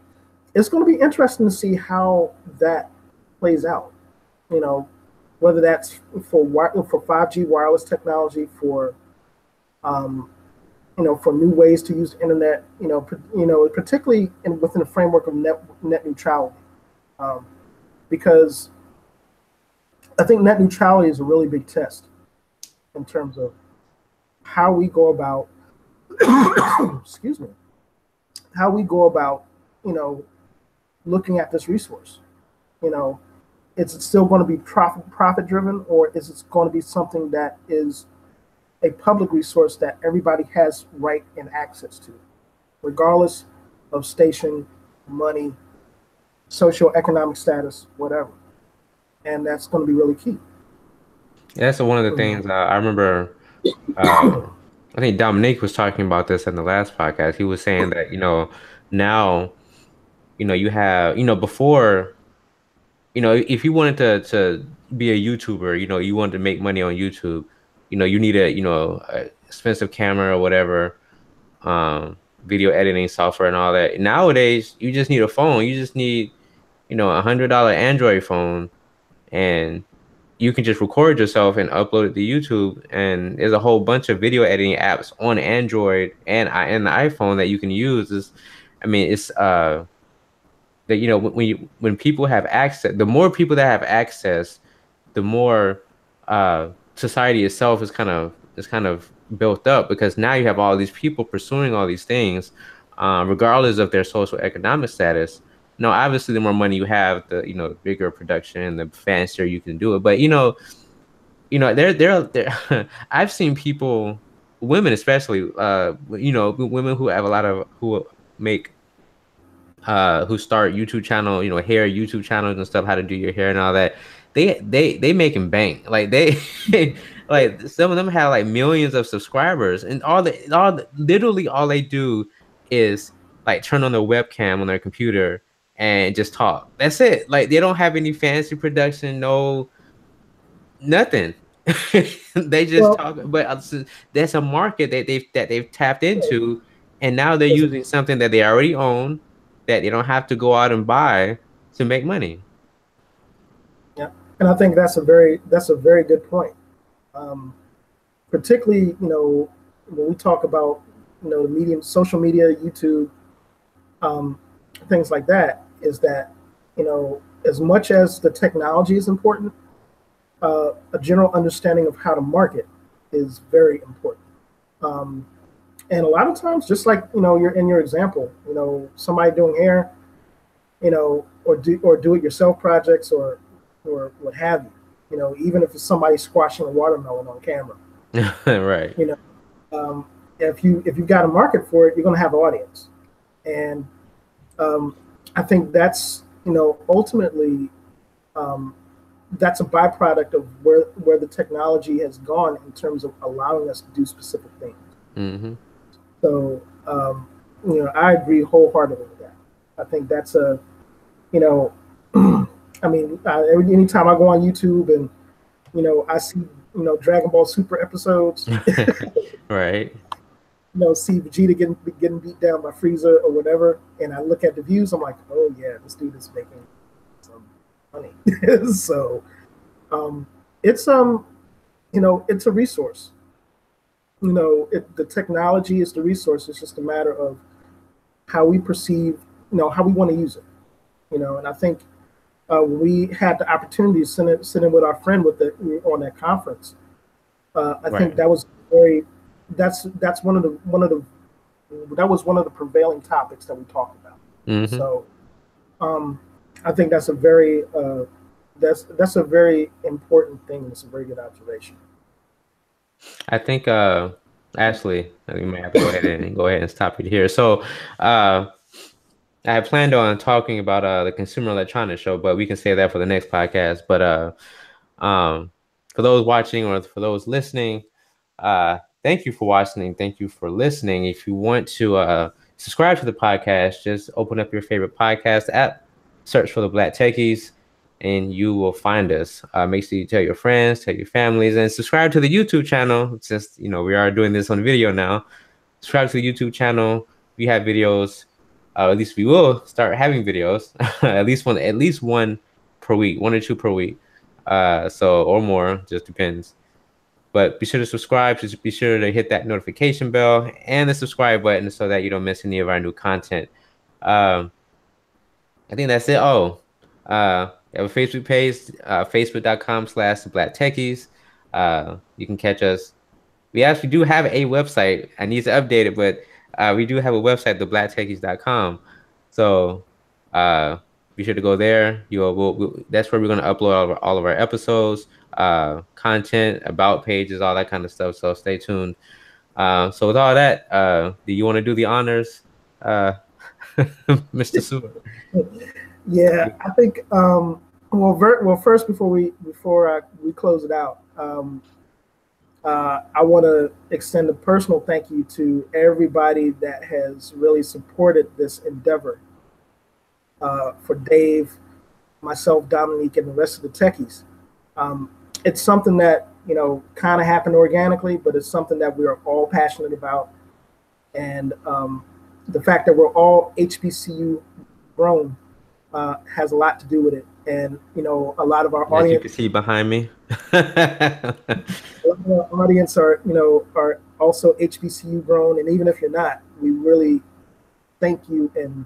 it's going to be interesting to see how that plays out. You know, whether that's for 5G wireless technology, for um, for new ways to use the internet. Particularly within the framework of net neutrality, um, because I think net neutrality is a really big test in terms of how we go about, excuse me, how we go about, looking at this resource. You know, is it still going to be profit driven, or is it going to be something that is a public resource that everybody has right and access to, regardless of station, money, socioeconomic status, whatever. And that's going to be really key. Yeah, that's one of the things I remember. I think Dominique was talking about this in the last podcast. He was saying that, now, you have, before, if you wanted to be a YouTuber, you wanted to make money on YouTube, you need a expensive camera or whatever, video editing software and all that. Nowadays, you just need a phone. You just need, $100 Android phone, and you can just record yourself and upload it to YouTube. And there's a whole bunch of video editing apps on Android and the iPhone that you can use. It's that when people have access, the more people that have access, the more society itself is kind of built up, because now you have all these people pursuing all these things, regardless of their social economic status. No, obviously, the more money you have, the bigger production and the fancier you can do it. But there. I've seen people, women especially, women who have a lot of who make who start YouTube channel, hair YouTube channels and stuff, how to do your hair and all that. They making bank. Like they like some of them have like millions of subscribers, and literally all they do is like turn on their webcam on their computer and just talk. That's it. Like they don't have any fancy production, no nothing. They just talk. But there's a market that they've tapped into, and now they're using something that they already own, that they don't have to go out and buy to make money. Yeah, and I think that's a very good point. Particularly, when we talk about the medium, social media, YouTube, things like that, is that as much as the technology is important, a general understanding of how to market is very important. And a lot of times, just like you're in your example, somebody doing hair, or do it yourself projects, or what have you. Even if it's somebody squashing a watermelon on camera, Right. If you've got a market for it, you're going to have an audience, and I think that's ultimately that's a byproduct of where the technology has gone in terms of allowing us to do specific things. Mm-hmm. So I agree wholeheartedly with that. I think that's anytime I go on YouTube and I see Dragon Ball Super episodes, Right. See Vegeta getting beat down by Frieza or whatever, and I look at the views, I'm like, oh yeah, this dude is making some money. So it's it's a resource. The technology is the resource. It's just a matter of how we perceive, how we want to use it. And I think when we had the opportunity to sit in with our friend on that conference, I think that was that's one of the that was one of the prevailing topics that we talked about. Mm-hmm. So I think that's a very that's a very important thing. It's a very good observation. I think Ashley, we might have to go ahead and stop it here. So I had planned on talking about the Consumer Electronics Show, but we can save that for the next podcast. But for those watching or for those listening, thank you for watching and thank you for listening. If you want to subscribe to the podcast, just open up your favorite podcast app, search for the Black Techies, and you will find us. Make sure you tell your friends, tell your families, and subscribe to the YouTube channel. Since we are doing this on video now, subscribe to the YouTube channel. we have videos. At least we will start having videos. At least one per week, 1 or 2 per week. So or more, just depends. But be sure to subscribe. Just be sure to hit that notification bell and the subscribe button so that you don't miss any of our new content. Um, I think that's it. Oh, we have a Facebook page, facebook.com/Black Techies. You can catch us. We actually do have a website. I need to update it, but we do have a website, theblacktechies.com. So be sure to go there. That's where we're going to upload all of our episodes, content, about pages, all that kind of stuff. So stay tuned. So with all that, do you want to do the honors, uh, Mr. Seward? Yeah, I think. Well, first before we close it out, I want to extend a personal thank you to everybody that has really supported this endeavor. For Dave, myself, Dominique, and the rest of the techies. Um, it's something that kind of happened organically, but it's something that we are all passionate about, and the fact that we're all HBCU grown has a lot to do with it. And a lot of our As you audience, can see behind me. a lot of our audience are also HBCU grown, and even if you're not, we really thank you and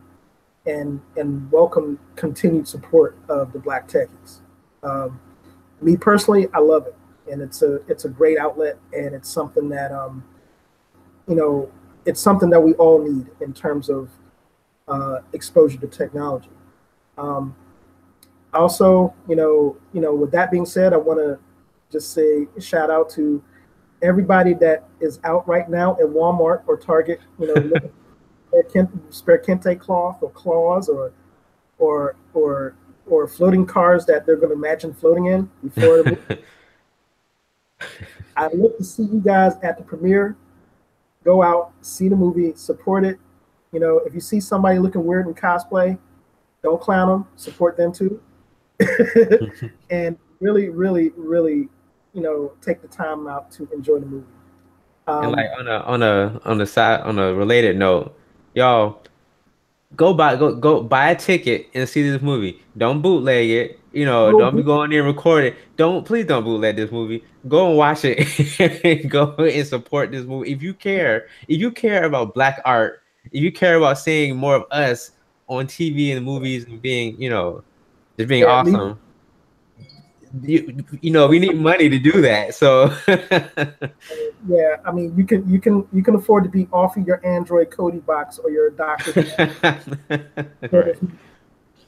welcome continued support of the Black Techies. Um, Me personally, I love it, and it's a great outlet, and it's something that you know it's something that we all need in terms of exposure to technology. Um, Also, with that being said, I want to just say shout out to everybody that is out right now at Walmart or Target, looking for spare kente cloth or claws or or or floating cars that they're going to imagine floating in before the movie. I'd look to see you guys at the premiere. Go out, see the movie, support it. If you see somebody looking weird in cosplay, don't clown them. Support them too. And really, really, really, take the time out to enjoy the movie. And like Um, on a related note, y'all go buy a ticket and see this movie. Don't bootleg it. Don't be going there and record it. Please don't bootleg this movie. Go and watch it. Go and support this movie. If you care about black art, if you care about seeing more of us on TV and movies and being, just being yeah, leave, awesome, we need money to do that. So yeah. I mean, you can afford to be off of your Android Cody box or your doctor's. right.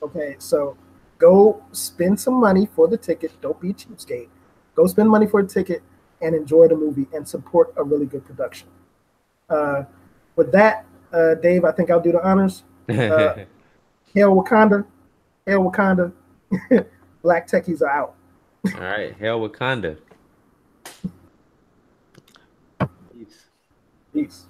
Okay, so go spend some money for the ticket. Don't be a cheapskate. Go spend money for a ticket and enjoy the movie and support a really good production. Uh, with that, Dave, I think I'll do the honors. Uh, Hail Wakanda, Hail Wakanda. Black techies are out. All right, Hell Wakanda. Peace. Peace.